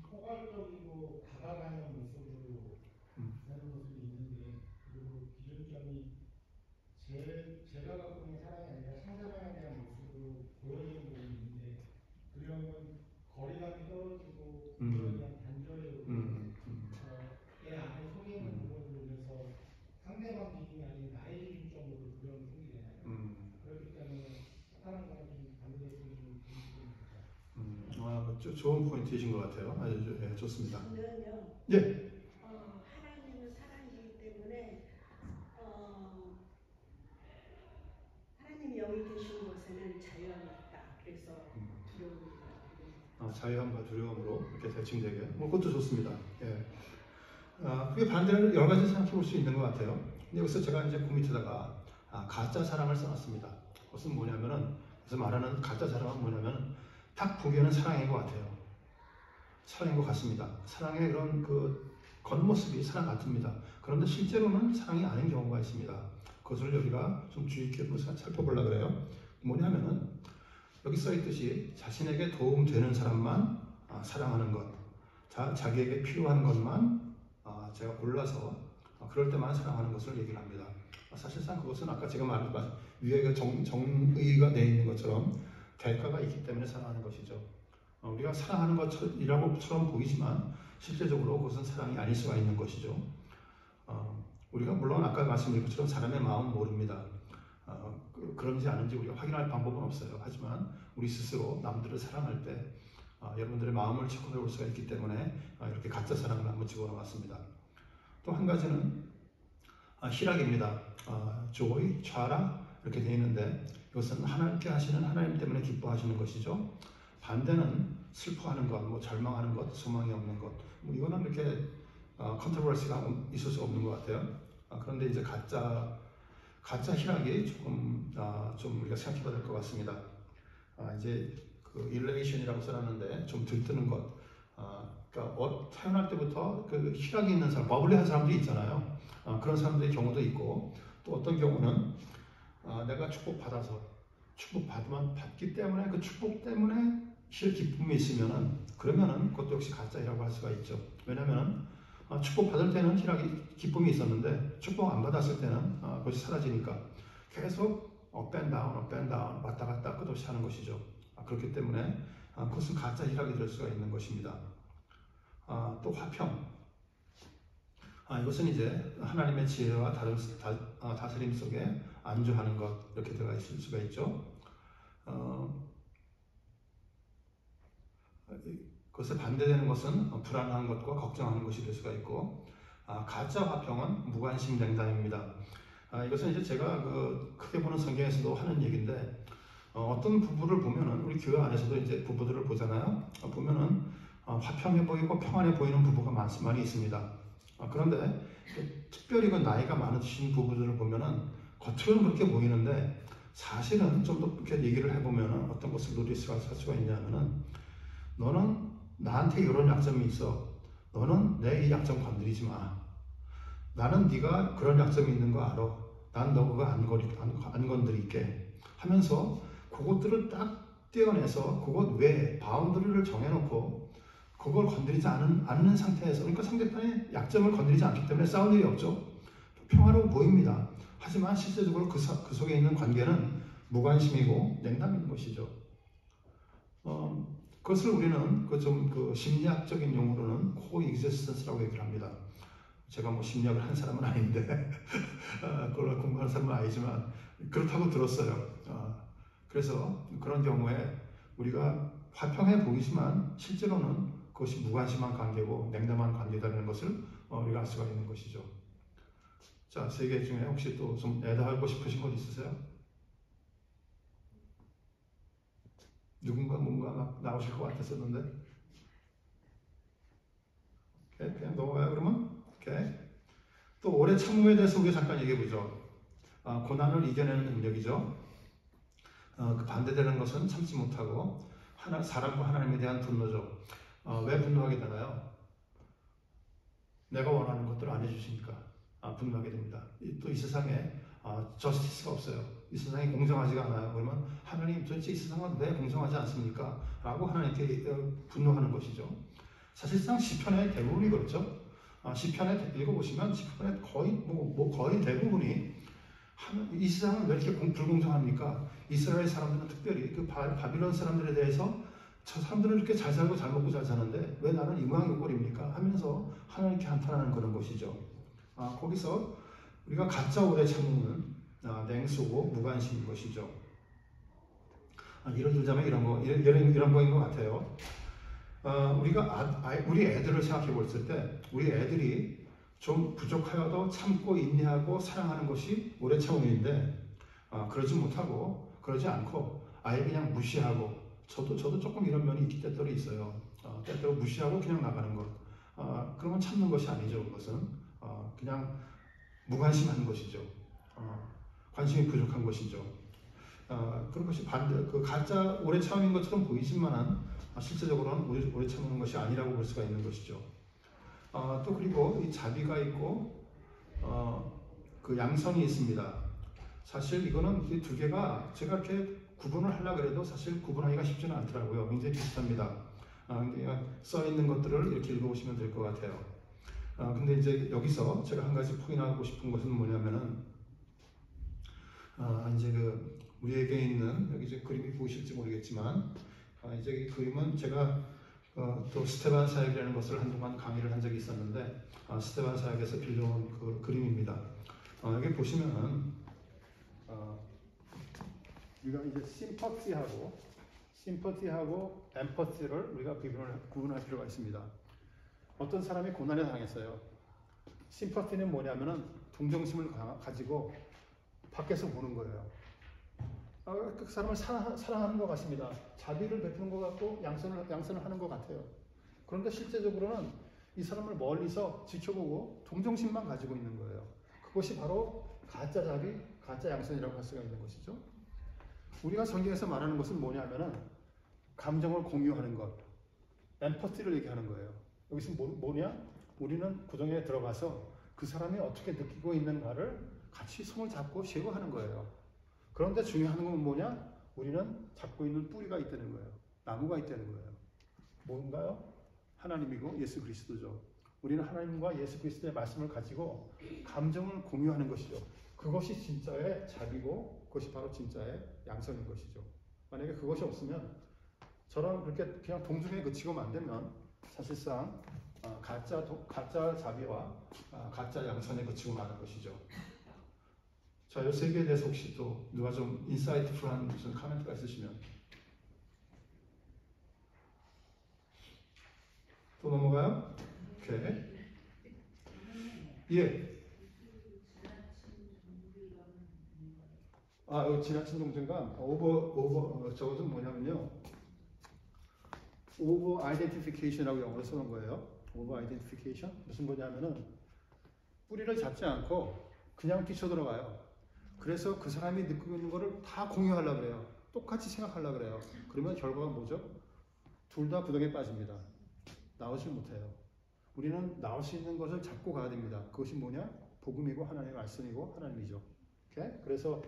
[SPEAKER 5] 포괄적이고 다가가는 모습으로 하는 모습이 있는데, 그리고 기준점이 제가 갖고 있는 사랑이 아니라 상대방에 대한 모습으로 보여지는 부분이 있는데, 두려움은 거리감이 떨어지고 그에 대한 단절이 오고 내 안에 속에 있는 부분을 위해서 상대방 기준이 아닌 나의 기준점으로 두려움이 생기잖아요. 그렇기 때문에 사랑과는 좀 반대되는 부분입니다.
[SPEAKER 1] 좋은 포인트이신 것 같아요. 아주 좋습니다.
[SPEAKER 6] 저는요.
[SPEAKER 1] 예.
[SPEAKER 6] 하나님은 사랑이기 때문에 하나님이 여기 계신 곳에는 자유함이 있다. 그래서 두려움이다.
[SPEAKER 1] 자유함과 두려움으로 이렇게 대칭되게. 그것도 좋습니다. 예. 그게 반대로 여러 가지 생각해 볼 수 있는 것 같아요. 근데 여기서 제가 이제 그 밑에다가 가짜 사랑을 써놨습니다. 그것은 뭐냐면은 그래서 말하는 가짜 사랑은 뭐냐면 딱 보기에는 사랑인 것 같아요. 사랑인 것 같습니다. 사랑의 그런 그 겉모습이 사랑 같습니다. 그런데 실제로는 사랑이 아닌 경우가 있습니다. 그것을 우리가 좀 주의 깊게 살펴보려고 그래요. 뭐냐면은 여기 써있듯이 자신에게 도움되는 사람만 사랑하는 것, 자기에게 필요한 것만 제가 골라서 그럴 때만 사랑하는 것을 얘기를 합니다. 사실상 그것은 아까 제가 말한 위에 정의가 되어 있는 것처럼 대가가 있기 때문에 사랑하는 것이죠. 우리가 사랑하는 것이라고처럼 보이지만 실제적으로 그것은 사랑이 아닐 수가 있는 것이죠. 우리가 물론 아까 말씀드린 것처럼 사람의 마음은 모릅니다. 그런지 아닌지 우리가 확인할 방법은 없어요. 하지만 우리 스스로 남들을 사랑할 때 여러분들의 마음을 체크해 볼 수가 있기 때문에 이렇게 가짜 사랑을 한번 집어넣었습니다. 또 한 가지는 희락입니다. joy, 좌라 이렇게 되어 있는데 이것은 하나님께 하시는 하나님 때문에 기뻐하시는 것이죠. 반대는 슬퍼하는 것, 절망하는 것, 소망이 없는 것. 이거는 이렇게 컨트로버시가 있을 수 없는 것 같아요. 그런데 이제 가짜 희락이 좀 우리가 생각해봐야 될 것 같습니다. 이제 그 일레이션이라고 써놨는데 좀 들뜨는 것. 그러니까 태어날 때부터 그 희락이 있는 사람, 버블리한 사람들이 있잖아요. 그런 사람들의 경우도 있고, 또 어떤 경우는 내가 받기 때문에 그 축복 때문에 기쁨이 있으면은 그러면은 그것도 역시 가짜이라고 할 수가 있죠. 왜냐면은 축복 받을 때는 기쁨이 있었는데 축복 안 받았을 때는 그것이 사라지니까 계속 up and down 왔다 갔다 끝없이 하는 것이죠. 그렇기 때문에 그것은 가짜 희락이 될 수가 있는 것입니다. 또 화평. 이것은 이제 하나님의 지혜와 다스림 속에 안주하는 것, 이렇게 들어가 있을 수가 있죠. 그것에 반대되는 것은 불안한 것과 걱정하는 것이 될 수가 있고, 가짜 화평은 무관심 냉담입니다. 이것은 이제 제가 크게 보는 성경에서도 하는 얘기인데, 어떤 부부를 보면은 우리 교회 안에서도 이제 부부들을 보잖아요. 보면은 화평해 보이고 평안해 보이는 부부가 많이 있습니다. 그런데 특별히 그 나이가 많으신 부부들을 보면은 겉으로는 그렇게 보이는데 사실은 좀 더 이렇게 얘기를 해보면은 어떤 것을 누릴 수가 있냐면은, 너는 나한테 이런 약점이 있어. 너는 내 이 약점 건드리지 마. 나는 네가 그런 약점이 있는 거 알아. 난 너 그거 안 건드릴게 하면서 그것들을 딱 떼어내서 그것 외에 바운더리를 정해놓고 그걸 건드리지 않는 상태에서, 그러니까 상대편의 약점을 건드리지 않기 때문에 싸울 일이 없죠. 평화로워 보입니다. 하지만 실제적으로 그 속에 있는 관계는 무관심이고 냉담인 것이죠. 그것을 우리는 그 심리학적인 용어로는 코익지스턴스라고 얘기를 합니다. 제가 뭐 심리학을 한 사람은 아닌데 그걸 공부하는 사람은 아니지만 그렇다고 들었어요. 그래서 그런 경우에 우리가 화평해 보이지만 실제로는 그것이 무관심한 관계고 냉담한 관계다라는 것을 우리가 알 수가 있는 것이죠. 자, 세 개 중에 혹시 또 좀 애다하고 싶으신 것 있으세요? 누군가 뭔가 막 나오실 것 같았었는데. 오케이, 그냥 넘어가요 그러면? 오케이. 또 오래 참음에 대해서 우리가 잠깐 얘기해보죠. 고난을 이겨내는 능력이죠. 그 반대되는 것은 참지 못하고 사람과 하나님에 대한 분노죠. 왜 분노하게 되나요? 내가 원하는 것들을 안 해주시니까 분노하게 됩니다. 또 이 세상에 저스티스가 없어요. 이 세상이 공정하지가 않아요. 그러면 하나님 도대체 이 세상은 왜 공정하지 않습니까? 라고 하나님께 분노하는 것이죠. 사실상 시편의 대부분이 그렇죠. 시편에 읽어보시면 시편의 거의 대부분이 이 세상은 왜 이렇게 불공정합니까? 이스라엘 사람들은 특별히 그 바빌론 사람들에 대해서 저 사람들은 이렇게 잘 살고 잘 먹고 잘 사는데 왜 나는 이 모양이 꼴입니까? 하면서 하나님께 한탄하는 그런 것이죠. 거기서 우리가 가짜 오래 참는 냉소고 무관심인 것이죠. 예를 들자면 이런 거인 것 같아요. 우리가 우리 애들을 생각해 봤을 때 우리 애들이 좀 부족하여도 참고 인내하고 사랑하는 것이 오래 참음인데 그러지 못하고 그러지 않고 아예 그냥 무시하고 저도 조금 이런 면이 때때로 있어요. 때때로 무시하고 그냥 나가는 것. 그러면 참는 것이 아니죠. 그것은 그냥 무관심한 것이죠. 관심이 부족한 것이죠. 그런 것이 그 가짜 오래 참음인 것처럼 보이지만은 실제적으로는 오래 참는 것이 아니라고 볼 수가 있는 것이죠. 또 그리고 이 자비가 있고 그 양선이 있습니다. 사실 이거는 이 두 개가 제가 이렇게 구분을 하려고 해도 사실 구분하기가 쉽지는 않더라고요. 굉장히 비슷합니다. 써 있는 것들을 이렇게 읽어보시면 될 것 같아요. 근데 이제 여기서 제가 한 가지 포인트하고 싶은 것은 뭐냐면은 이제 우리에게 있는 여기 이제 그림이 보이실지 모르겠지만 이제 이 그림은 제가 또 스테반 사역이라는 것을 한동안 강의를 한 적이 있었는데 스테반 사역에서 빌려온 그 그림입니다. 여기 보시면은 우리가 이제 심퍼티하고 엠퍼티를 우리가 구분할 필요가 있습니다. 어떤 사람이 고난에 당했어요. 심퍼티는 뭐냐면은 동정심을 가지고 밖에서 보는 거예요. 그 사람을 사랑하는 것 같습니다. 자비를 베푸는 것 같고 양선을 하는 것 같아요. 그런데 실제적으로는 이 사람을 멀리서 지켜보고 동정심만 가지고 있는 거예요. 그것이 바로 가짜 자비, 가짜 양선이라고 할 수가 있는 것이죠. 우리가 성경에서 말하는 것은 뭐냐면은 감정을 공유하는 것, 엠퍼티를 얘기하는 거예요. 여기서 뭐냐? 우리는 구덩이에 들어가서 그 사람이 어떻게 느끼고 있는가를 같이 손을 잡고 쉐어하는 거예요. 그런데 중요한 건 뭐냐? 우리는 잡고 있는 뿌리가 있다는 거예요. 나무가 있다는 거예요. 뭔가요? 하나님이고 예수 그리스도죠. 우리는 하나님과 예수 그리스도의 말씀을 가지고 감정을 공유하는 것이죠. 그것이 진짜의 자비고 그것이 바로 진짜의 양선인 것이죠. 만약에 그것이 없으면 저랑 그렇게 그냥 동중에 그치고만 안 되면 사실상 가짜 자비와 가짜 양선에 그치고 마는 것이죠. 자, 이 세 개에 대해서 혹시 또 누가 좀 인사이트풀한 무슨 코멘트가 있으시면 또 넘어가요? 오케이. 예. 여기 지나친 동정감 저것은 뭐냐면요. 오버 아이덴티피케이션이라고 영어로 쓰는 거예요. 오버 아이덴티피케이션 무슨 거냐면은 뿌리를 잡지 않고 그냥 뛰쳐들어가요. 그래서 그 사람이 느끼고 있는 거를 다 공유하려고 그래요. 똑같이 생각하려고 그래요. 그러면 결과가 뭐죠? 둘 다 구덩이에 빠집니다. 나오지 못해요. 우리는 나올 수 있는 것을 잡고 가야 됩니다. 그것이 뭐냐? 복음이고 하나님의 말씀이고 하나님이죠. 오케이? 그래서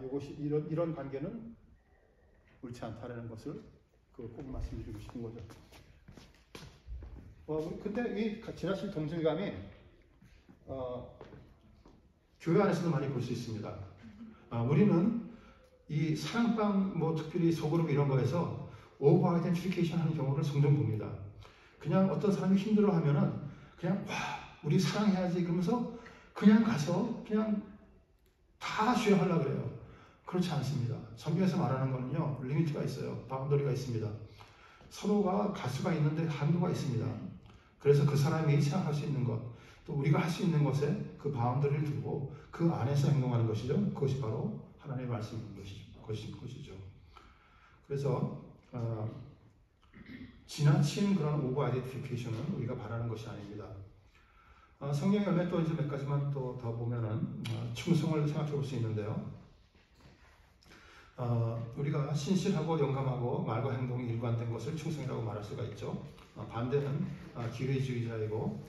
[SPEAKER 1] 이것이 이런 관계는 옳지 않다라는 것을 꼭 말씀드리고 싶은 거죠. 근데 이 지나친 동질감이 교회 안에서도 많이 볼 수 있습니다. 우리는 이 사랑방 특별히 소그룹 이런 거에서 오버 아이덴티피케이션 하는 경우를 종종 봅니다. 그냥 어떤 사람이 힘들어하면은 그냥 우리 사랑해야지 그러면서 그냥 가서 그냥 다 쉐어하려고 그래요. 그렇지 않습니다. 성경에서 말하는 거는요, 리미트가 있어요. 바운더리가 있습니다. 서로가 가수가 있는데 한도가 있습니다. 그래서 그 사람이 생각할 수 있는 것, 또 우리가 할 수 있는 것에 그 바운더리를 두고 그 안에서 행동하는 것이죠. 그것이 바로 하나님의 말씀인 것이죠. 그래서 지나친 그런 오버 아이덴티피케이션은 우리가 바라는 것이 아닙니다. 성경 열매 또 이제 몇 가지만 또 더 보면은 충성을 생각해 볼 수 있는데요. 우리가 신실하고 영감하고 말과 행동이 일관된 것을 충성이라고 말할 수가 있죠. 반대는 기회주의자이고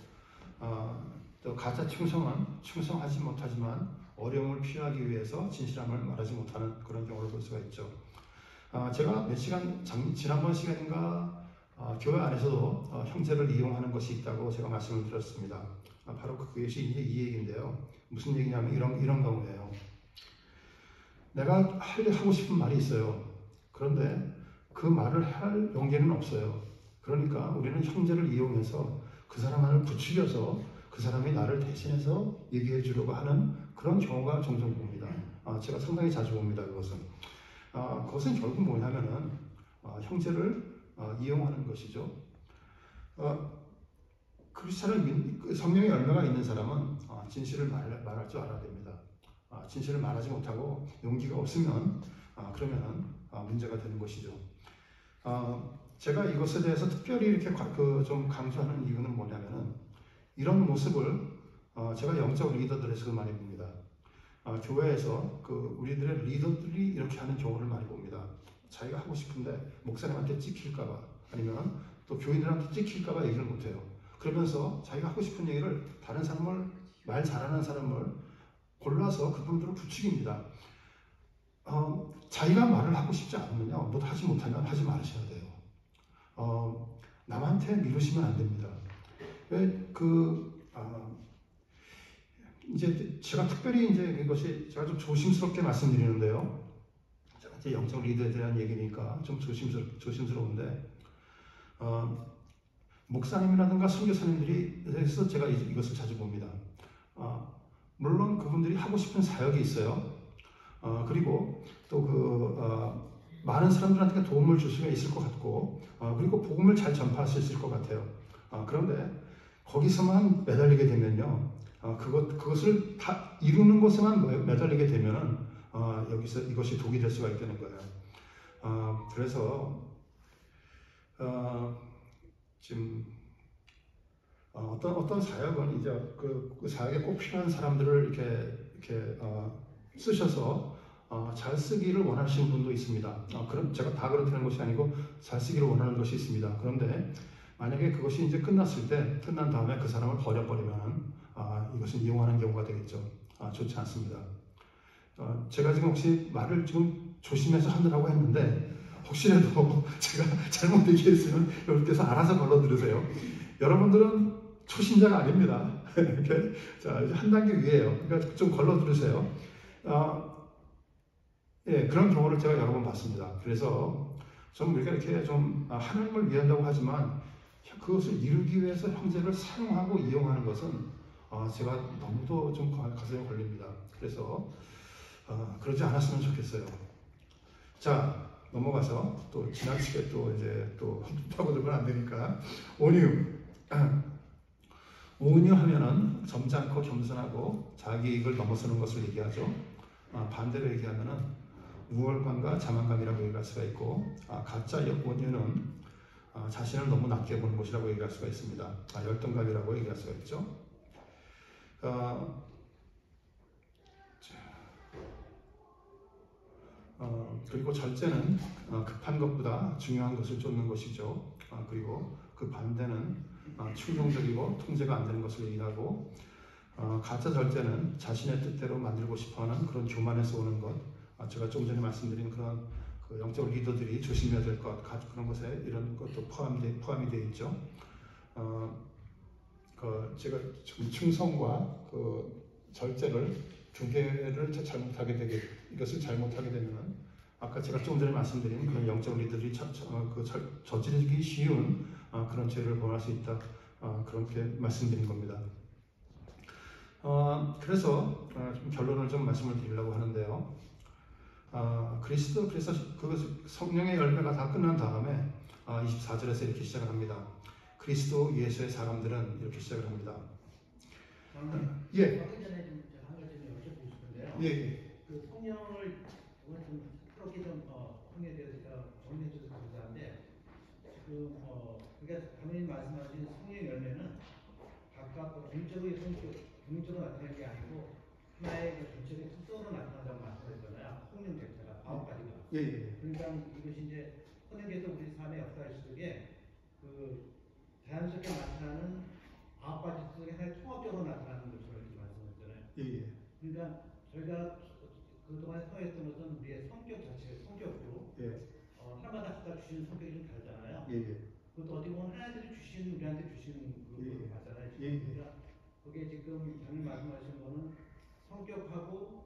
[SPEAKER 1] 또 가짜 충성은 충성하지 못하지만 어려움을 피하기 위해서 진실함을 말하지 못하는 그런 경우를 볼 수가 있죠. 제가 지난번 시간인가 교회 안에서도 형제를 이용하는 것이 있다고 제가 말씀을 드렸습니다. 바로 그것이 이제 이 얘기인데요. 무슨 얘기냐면 이런 경우예요. 내가 하고 싶은 말이 있어요. 그런데 그 말을 할 용기는 없어요. 그러니까 우리는 형제를 이용해서 그 사람을 부추겨서 그 사람이 나를 대신해서 얘기해 주려고 하는 그런 경우가 종종 봅니다. 제가 상당히 자주 봅니다. 그것은 결국 뭐냐면은 형제를 이용하는 것이죠. 크리스찬을 성령의 열매가 있는 사람은 진실을 말할 줄 알아야 됩니다. 진실을 말하지 못하고 용기가 없으면 그러면은 문제가 되는 것이죠. 제가 이것에 대해서 특별히 이렇게 좀 강조하는 이유는 뭐냐면은 이런 모습을 제가 영적 리더들에서 많이 봅니다. 교회에서 우리들의 리더들이 이렇게 하는 경우를 많이 봅니다. 자기가 하고 싶은데 목사님한테 찍힐까봐 아니면 또 교인들한테 찍힐까봐 얘기를 못해요. 그러면서 자기가 하고 싶은 얘기를 다른 사람을 말 잘하는 사람을 골라서 그분들을 부추깁니다. 자기가 말을 하고 싶지 않으면요, 하지 못하면 하지 말으셔야 돼요. 남한테 미루시면 안 됩니다. 이제 제가 특별히 이것이 제가 좀 조심스럽게 말씀드리는데요. 제가 이제 영적 리더에 대한 얘기니까 좀 조심스러운데, 목사님이라든가 선교사님들이 대해서 제가 이것을 자주 봅니다. 물론 그분들이 하고 싶은 사역이 있어요. 그리고 또 많은 사람들한테 도움을 줄 수가 있을 것 같고, 그리고 복음을 잘 전파할 수 있을 것 같아요. 그런데 거기서만 매달리게 되면요, 그것을 다 이루는 것에만 매달리게 되면은 여기서 이것이 독이 될 수가 있다는 거예요. 그래서 지금 어떤 사역은 이제 그 사역에 꼭 필요한 사람들을 이렇게 쓰셔서 잘 쓰기를 원하시는 분도 있습니다. 그럼 제가 다 그렇다는 것이 아니고 잘 쓰기를 원하는 것이 있습니다. 그런데 만약에 그것이 이제 끝난 다음에 그 사람을 버려버리면 이것은 이용하는 경우가 되겠죠. 좋지 않습니다. 제가 지금 혹시 말을 좀 조심해서 하느라고 했는데 혹시라도 제가 잘못 얘기했으면 여러분께서 알아서 걸러 들으세요. 여러분들은 초신자가 아닙니다. 이렇게 자 이제 한 단계 위에요. 그러니까 좀 걸러 들으세요. 예, 그런 경우를 제가 여러 번 봤습니다. 그래서 좀 우리가 이렇게 좀 하나님을 위한다고 하지만 그것을 이루기 위해서 형제를 사용하고 이용하는 것은 제가 너무도 좀 가슴에 걸립니다. 그래서 그러지 않았으면 좋겠어요. 자, 넘어가서 또 지나치게 또 이제 또 파고들면 안 되니까 온유. 온유 하면은 점잖고 겸손하고 자기 이익을 넘어서는 것을 얘기하죠. 반대로 얘기하면은 우월감과 자만감이라고 얘기할 수가 있고, 가짜 온유는 자신을 너무 낮게 보는 것이라고 얘기할 수가 있습니다. 열등감이라고 얘기할 수가 있죠. 그리고 절제는 급한 것보다 중요한 것을 쫓는 것이죠. 그리고 그 반대는 충동적이고 통제가 안 되는 것을 얘기하고, 가짜 절제는 자신의 뜻대로 만들고 싶어하는 그런 교만에서 오는 것. 제가 좀 전에 말씀드린 그런 그 영적 리더들이 조심해야 될 것, 그런 것에 이런 것도 포함이 되어 있죠. 제가 지금 충성과 그 절제를 두 개를 이것을 잘못하게 되면 아까 제가 조금 전에 말씀드린 그런 영적 리더들이 저지르기 쉬운 그런 죄를 범할 수 있다. 그렇게 말씀드린 겁니다. 그래서 좀 결론을 좀 말씀을 드리려고 하는데요. 그래서 그것을 성령의 열매가 다 끝난 다음에 24절에서 이렇게 시작을 합니다. 그리스도 예수의 사람들은 이렇게 시작을 합니다. 예.
[SPEAKER 2] 하기 전에 좀 제가 한 가지 좀 여쭤보고 싶은데요.
[SPEAKER 1] 예.
[SPEAKER 2] 그 성령을 좀 그렇게 좀 성령에 대해서 제가 정리해 주셔서 감사한데 지금 그러니까 당연히 말씀하신 성령 열매는 각각 동적으로 나타나는 게 아니고 하나의 그 전체적인 특성으로 나타난다고 말씀하셨잖아요. 성령 자체가 9가지가.
[SPEAKER 1] 예.
[SPEAKER 2] 그러니까 이것이 이제 성령께서 우리 삶의 역사의 속에 그 자연스럽게 나타나는 9가지 속에 하나의 통합적으로 나타나는 것으로 이렇게 말씀하셨잖아요.
[SPEAKER 1] 예.
[SPEAKER 2] 그러니까 저희가 그동안 사회했던 것은 우리의 성격 자체, 성격도 사람마다 각각 주시는 성격이 좀 다르잖아요. 그것도 어떻게 보면 하나님들이 우리한테 주시는 그거 맞잖아요. 그러니까 그게 지금 당연히 말씀하시는 거는 성격하고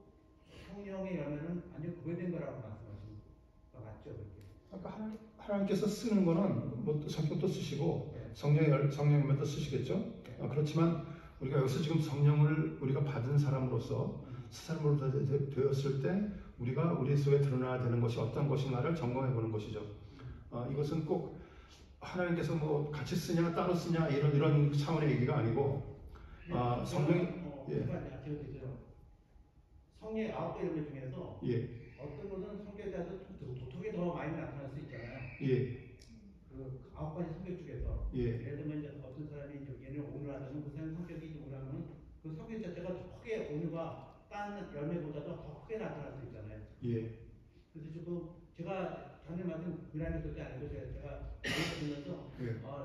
[SPEAKER 2] 성령의 열매는 완전 구별된 거라고 말씀하시는 거 맞죠? 그렇게.
[SPEAKER 1] 아까 하나님께서 쓰는 거는 뭐 성격도 쓰시고 성령의 열매도 쓰시겠죠. 그렇지만 우리가 여기서 지금 성령을 우리가 받은 사람으로서 되었을 때 우리가 우리 속에 드러나야 되는 것이 어떤 것인가를 점검해 보는 것이죠. 이것은 꼭 하나님께서 뭐 같이 쓰냐 따로 쓰냐 이런 차원의 얘기가 아니고 성령이
[SPEAKER 2] 성령의 9개 열매 중에서 어떤 것은 성격자도 도톡이 더 많이 나타날 수 있잖아요. 그 9가지 성격 중에서 예를 들면 이제 어떤 사람이 얘를 온유하다면 그 사람 성격이 온유하면 그 성격 자체가 더 크게 온유가 딴 열매보다도 더 크게 나타날 수 있잖아요. 그래서 지금 제가 작년 말씀 그라는 것도 아니고 제가 보면서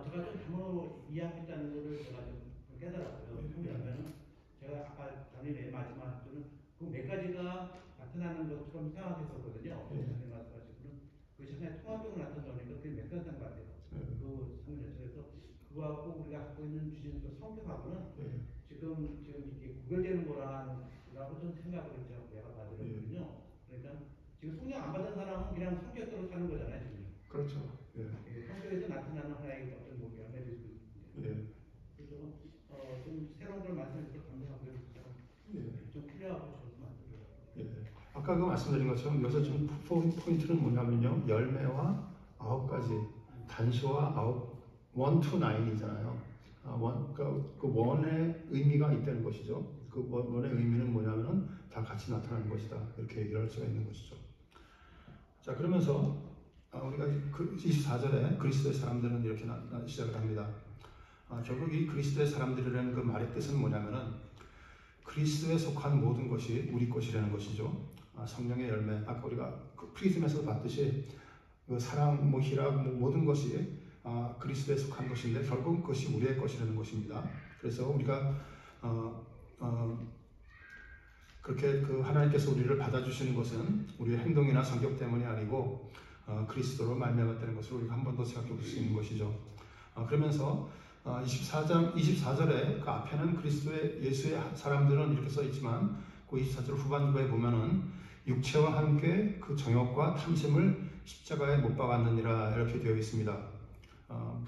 [SPEAKER 2] 제가 좀 잘못 이해하겠다는 것을 제가 좀 깨달았어요. 성경하면은 제가 아까 작년 맨 마지막 때는 그 몇 가지가 나타나는 것처럼 생각했었거든요. 작년 말씀하시고는 그것이 하나의 통합적으로 나타나니까 그게 몇 가지 것 같아요. 그 성경 자체에서 그거하고 우리가 갖고 있는 주신 그 성격하고는 지금 이게 구별되는 거라고 좀 생각을 제가 받으거든요. 그러니까 지금 성령 안 받은 사람은 그냥 성격대로 사는 거잖아요, 지금.
[SPEAKER 1] 그렇죠.
[SPEAKER 2] 성격에서 나타나는 하나의 어떤 뭐 열매일 수도 있는데. 그래서 좀 새로운 걸 말씀해 주셔서 감사하고요. 좀 필요하고 저도 만들어요.
[SPEAKER 1] 아까 그 말씀드린 것처럼 여기서 좀 포인트는 뭐냐면요, 열매와 9가지 단수와 1 to 9이잖아요. 그 원의 의미가 있다는 것이죠. 그 원의 의미는 뭐냐면은 다 같이 나타나는 것이다. 이렇게 얘기를 할 수가 있는 것이죠. 자, 그러면서 우리가 24절에 그리스도의 사람들은 이렇게 시작을 합니다. 결국 이 그리스도의 사람들이라는 그 말의 뜻은 뭐냐면은 그리스도에 속한 모든 것이 우리 것이라는 것이죠. 성령의 열매, 아까 우리가 그 프리즘에서 봤듯이 그 사랑, 희락, 모든 것이 그리스도에 속한 것인데 결국 그것이 우리의 것이라는 것입니다. 그래서 우리가 그렇게 그 하나님께서 우리를 받아주시는 것은 우리의 행동이나 성격 때문이 아니고 그리스도로 말미암았다는 것을 우리가 한 번 더 생각해 볼 수 있는 것이죠. 그러면서 24절에 그 앞에는 그리스도의 예수의 사람들은 이렇게 써 있지만 그 24절 후반부에 보면은 육체와 함께 그 정욕과 탐심을 십자가에 못 박았느니라 이렇게 되어 있습니다.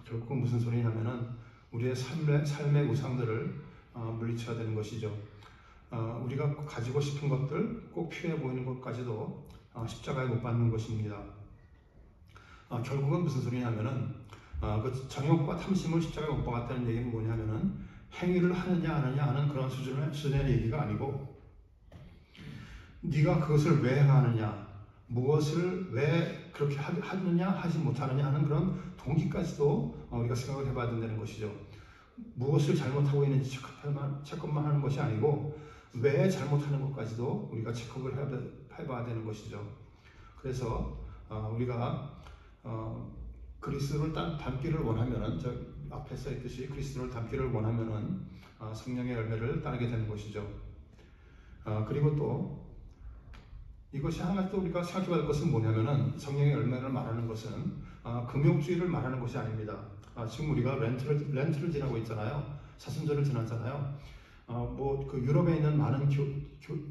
[SPEAKER 1] 결국은 무슨 소리냐면은 우리의 삶의 우상들을 물리쳐야 되는 것이죠. 우리가 가지고 싶은 것들, 꼭 필요해 보이는 것까지도 십자가에 못 박는 것입니다. 결국은 무슨 소리냐면은 그 정욕과 탐심을 십자가에 못 박았다는 얘기는 뭐냐면은 행위를 하느냐 안 하느냐 하는 그런 수준의 얘기가 아니고 네가 그것을 왜 하느냐, 무엇을 왜 그렇게 하느냐 하지 못하느냐 하는 그런 동기까지도 우리가 생각을 해봐야 된다는 것이죠. 무엇을 잘못하고 있는지 체크만 하는 것이 아니고 왜 잘못하는 것까지도 우리가 체크를 해봐야 되는 것이죠. 그래서 우리가 그리스도를 닮기를 원하면은 저 앞에 써 있듯이 그리스도를 닮기를 원하면은 성령의 열매를 따르게 되는 것이죠. 그리고 또 이것이 하나 또 우리가 생각해봐야 될 것은 뭐냐면은 성령의 열매를 말하는 것은 금욕주의를 말하는 것이 아닙니다. 지금 우리가 렌트를 지나고 있잖아요. 사순절을 지났잖아요. 그 유럽에 있는 많은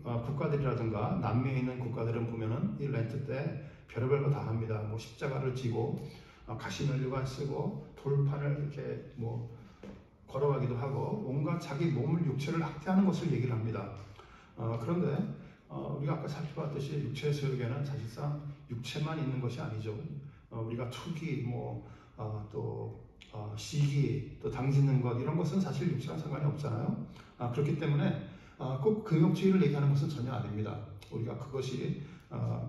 [SPEAKER 1] 국가들이라든가 남미에 있는 국가들은 보면은 이 렌트 때 별의별 거 다 합니다. 십자가를 지고 가시면류관 쓰고 돌판을 이렇게 걸어가기도 하고 온갖 자기 몸을 육체를 학대하는 것을 얘기를 합니다. 그런데 우리가 아까 살펴봤듯이 육체의 소욕에는 사실상 육체만 있는 것이 아니죠. 우리가 투기, 또 시기, 또 당짓는 것 이런 것은 사실 육체랑 상관이 없잖아요. 그렇기 때문에 꼭 금욕주의를 얘기하는 것은 전혀 아닙니다. 우리가 그것이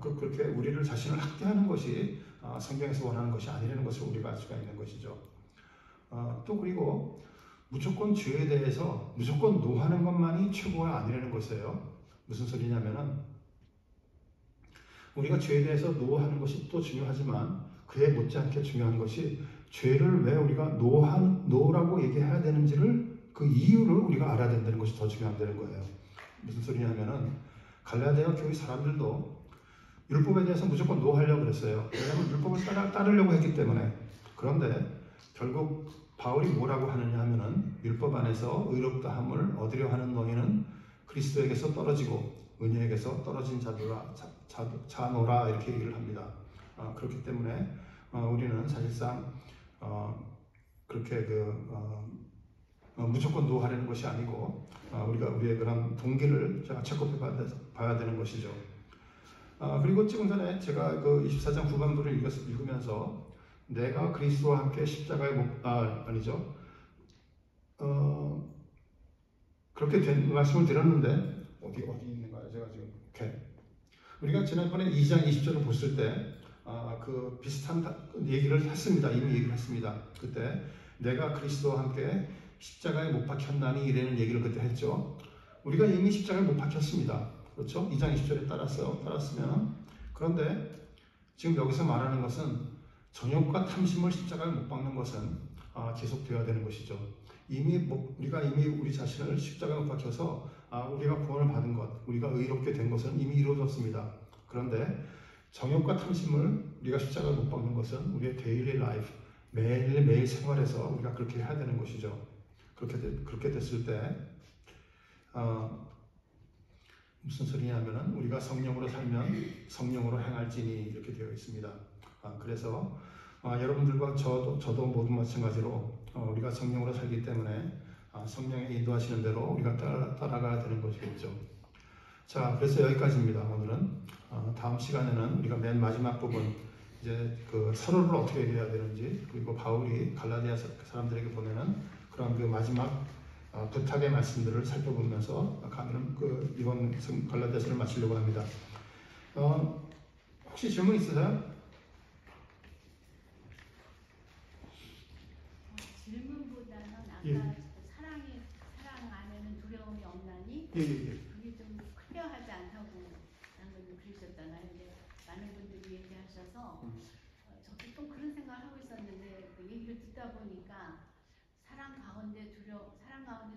[SPEAKER 1] 그렇게 우리를 자신을 학대하는 것이 성경에서 원하는 것이 아니라는 것을 우리가 알 수가 있는 것이죠. 또 그리고 무조건 죄에 대해서 무조건 노하는 것만이 최고가 아니라는 것이에요. 무슨 소리냐면은 우리가 죄에 대해서 노하는 것이 또 중요하지만 그에 못지않게 중요한 것이 죄를 왜 우리가 노라고 얘기해야 되는지를 그 이유를 우리가 알아야 된다는 것이 더 중요하다는 거예요. 무슨 소리냐면은 갈라디아 교회 사람들도 율법에 대해서 무조건 노하려고 그랬어요. 왜냐하면 율법을 따르려고 했기 때문에. 그런데 결국 바울이 뭐라고 하느냐 하면은 율법 안에서 의롭다함을 얻으려 하는 너희는 그리스도에게서 떨어지고 은혜에게서 떨어진 자노라 이렇게 얘기를 합니다. 그렇기 때문에 우리는 사실상 그렇게 무조건 노하려는 것이 아니고 우리가 우리의 그런 동기를 체크해 봐야 되는 것이죠. 그리고 조금 전에 제가 그 24장 후반부를 읽으면서 내가 그리스도와 함께 십자가에 아니죠. 그렇게 된 말씀을 드렸는데 어디 있는가요? 제가 지금 이렇게 우리가 지난번에 2장 20절을 봤을 때 그 비슷한 얘기를 했습니다. 이미 얘기를 했습니다. 그때 내가 그리스도와 함께 십자가에 못 박혔나니 이라는 얘기를 그때 했죠. 우리가 이미 십자가에 못 박혔습니다. 그렇죠? 2장 20절에 따랐으면. 그런데 지금 여기서 말하는 것은 정욕과 탐심을 십자가에 못 박는 것은 계속되어야 되는 것이죠. 우리가 이미 우리 자신을 십자가에 못 박혀서 우리가 구원을 받은 것, 우리가 의롭게 된 것은 이미 이루어졌습니다. 그런데 정욕과 탐심을 우리가 십자가에 못 박는 것은 우리의 데일리 라이프, 매일매일 생활에서 우리가 그렇게 해야 되는 것이죠. 그렇게 됐을 때 무슨 소리냐면은 우리가 성령으로 살면 성령으로 행할지니 이렇게 되어 있습니다. 그래서 여러분들과 저도 모두 마찬가지로 우리가 성령으로 살기 때문에 성령의 인도하시는 대로 우리가 따라가야 되는 것이겠죠. 자, 그래서 여기까지입니다. 오늘은 다음 시간에는 우리가 맨 마지막 부분 이제 그 서로를 어떻게 얘기해야 되는지 그리고 바울이 갈라디아 사람들에게 보내는 그런 그 마지막 부탁의 말씀들을 살펴보면서 강의는 이번 갈라디아서를 마치려고 합니다. 혹시 질문 있으세요?
[SPEAKER 7] 질문보다는 사랑 안에는 두려움이 없나니 그게 좀 클리어하지 않다고 장로님 그러셨잖아요. 근데 많은 분들이 얘기하셔서 저도 좀 그런 생각을 하고 있었는데 그 얘기를 듣다 보니까 사랑 가운데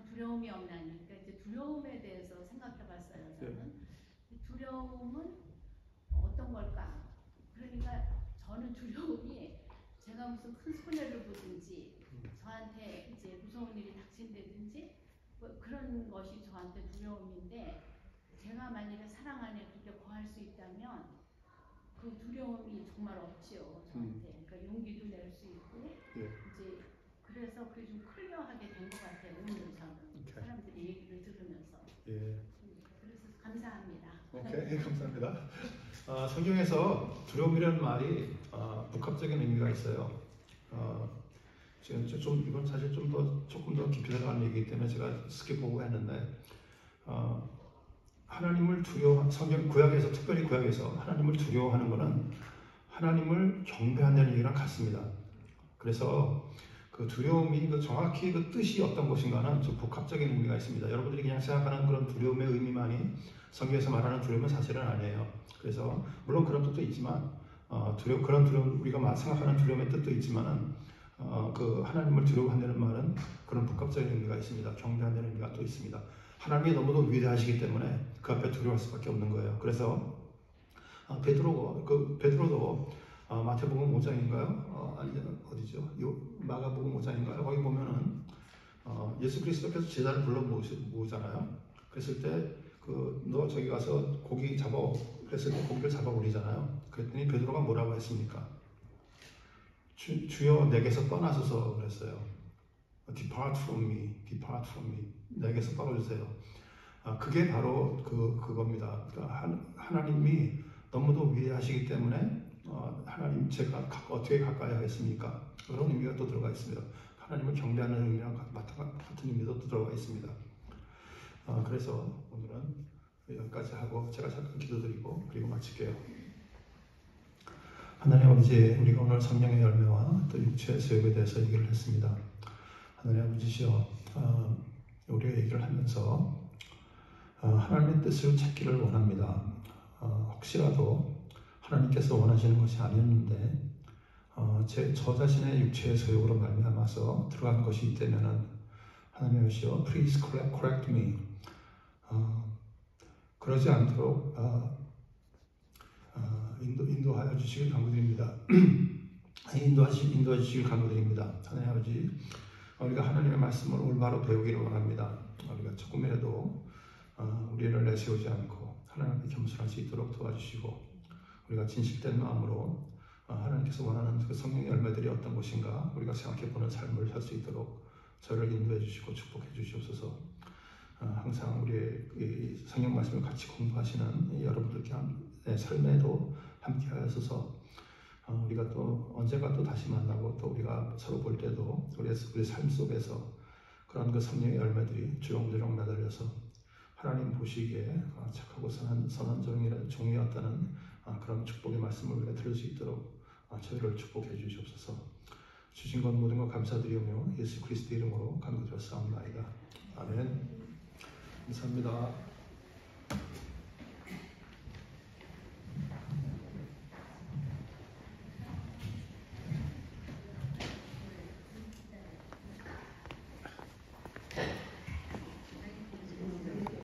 [SPEAKER 7] 두려움이 없나니, 그러니까 이제 두려움에 대해서 생각해봤어요. 저는 두려움은 어떤 걸까? 그러니까 저는 두려움이 제가 무슨 큰 손해를 보든지 저한테 이제 무서운 일이 닥친다든지 뭐 그런 것이 저한테 두려움인데, 제가 만약에 사랑 안에 그렇게 거할 수 있다면 그 두려움이 정말 없지요 저한테. 그러니까 용기도 낼 수 있고 이제 그래서 그게 좀 클리어하게 된 것 같아요 오늘 저는. 사람들이 얘기를 들으면서. 그래서 감사합니다.
[SPEAKER 1] 오케이, 감사합니다. 성경에서 두려움이라는 말이 복합적인 의미가 있어요. 지금 좀 이건 사실 조금 더 깊이 들어가는 얘기이기 때문에 제가 스킵보고 했는데, 하나님을 성경 구약에서, 특별히 구약에서 하나님을 두려워하는 것은 하나님을 경배한다는 얘기랑 같습니다. 그래서 그 두려움이 정확히 그 뜻이 어떤 것인가는 좀 복합적인 의미가 있습니다. 여러분들이 그냥 생각하는 그런 두려움의 의미만이 성경에서 말하는 두려움은 사실은 아니에요. 그래서 물론 그런 뜻도 있지만 그런 두려움, 우리가 생각하는 두려움의 뜻도 있지만은 그 하나님을 두려워한다는 말은 그런 복합적인 의미가 있습니다. 경배한다는 의미가 또 있습니다. 하나님이 너무도 위대하시기 때문에 그 앞에 두려워할 수밖에 없는 거예요. 그래서 베드로도 마태복음 5장인가요? 아니 어디죠? 마가복음 5장인가요? 거기 보면은 예수 그리스도께서 제자를 불러 모으잖아요. 그랬을 때 너 저기 가서 고기 잡아, 그랬을 때 고기를 잡아 올리잖아요. 그랬더니 베드로가 뭐라고 했습니까? 주여 내게서 떠나소서 그랬어요. Depart from me, depart from me. 내게서 떨어지세요. 그게 바로 그겁니다. 그러니까 하나님이 너무도 위대하시기 때문에 하나님 제가 어떻게 가까이 하겠습니까? 그런 의미가 또 들어가 있습니다. 하나님을 경배하는 의미랑 같은 의미도 또 들어가 있습니다. 그래서 오늘은 여기까지 하고 제가 잠깐 기도드리고 그리고 마칠게요. 하나님 아버지, 우리가 오늘 성령의 열매와 또 육체의 소욕에 대해서 얘기를 했습니다. 하나님 아버지시여, 우리가 얘기를 하면서 하나님의 뜻을 찾기를 원합니다. 혹시라도 하나님께서 원하시는 것이 아니었는데 저 자신의 육체의 소욕으로 말미암아서 들어간 것이 있다면 하나님 아버지여, please correct me. 그러지 않도록 인도하여 주시길 간구드립니다. 인도해 주시길 간구드립니다. 하나님 아버지, 우리가 하나님의 말씀을 올바로 배우기를 원합니다. 우리가 조금이라도 우리를 내세우지 않고 하나님께 겸손할 수 있도록 도와주시고, 우리가 진실된 마음으로 하나님께서 원하는 그 성령의 열매들이 어떤 것인가 우리가 생각해보는 삶을 살 수 있도록 저를 인도해 주시고 축복해 주시옵소서. 항상 우리의 성경 말씀을 같이 공부하시는 여러분들께 내 삶에도 함께 하셔서 우리가 또 언젠가 또 다시 만나고 또 우리가 서로 볼 때도 우리 삶 속에서 그런 그 성령의 열매들이 주렁주렁 매달려서 하나님 보시기에 착하고 선한 종이었다는 그런 축복의 말씀을 우리가 들을 수 있도록 저희를 축복해 주시옵소서. 주신 것 모든 것 감사드리며 예수 그리스도 이름으로 간구드렸사옵나이다. 아멘. 감사합니다.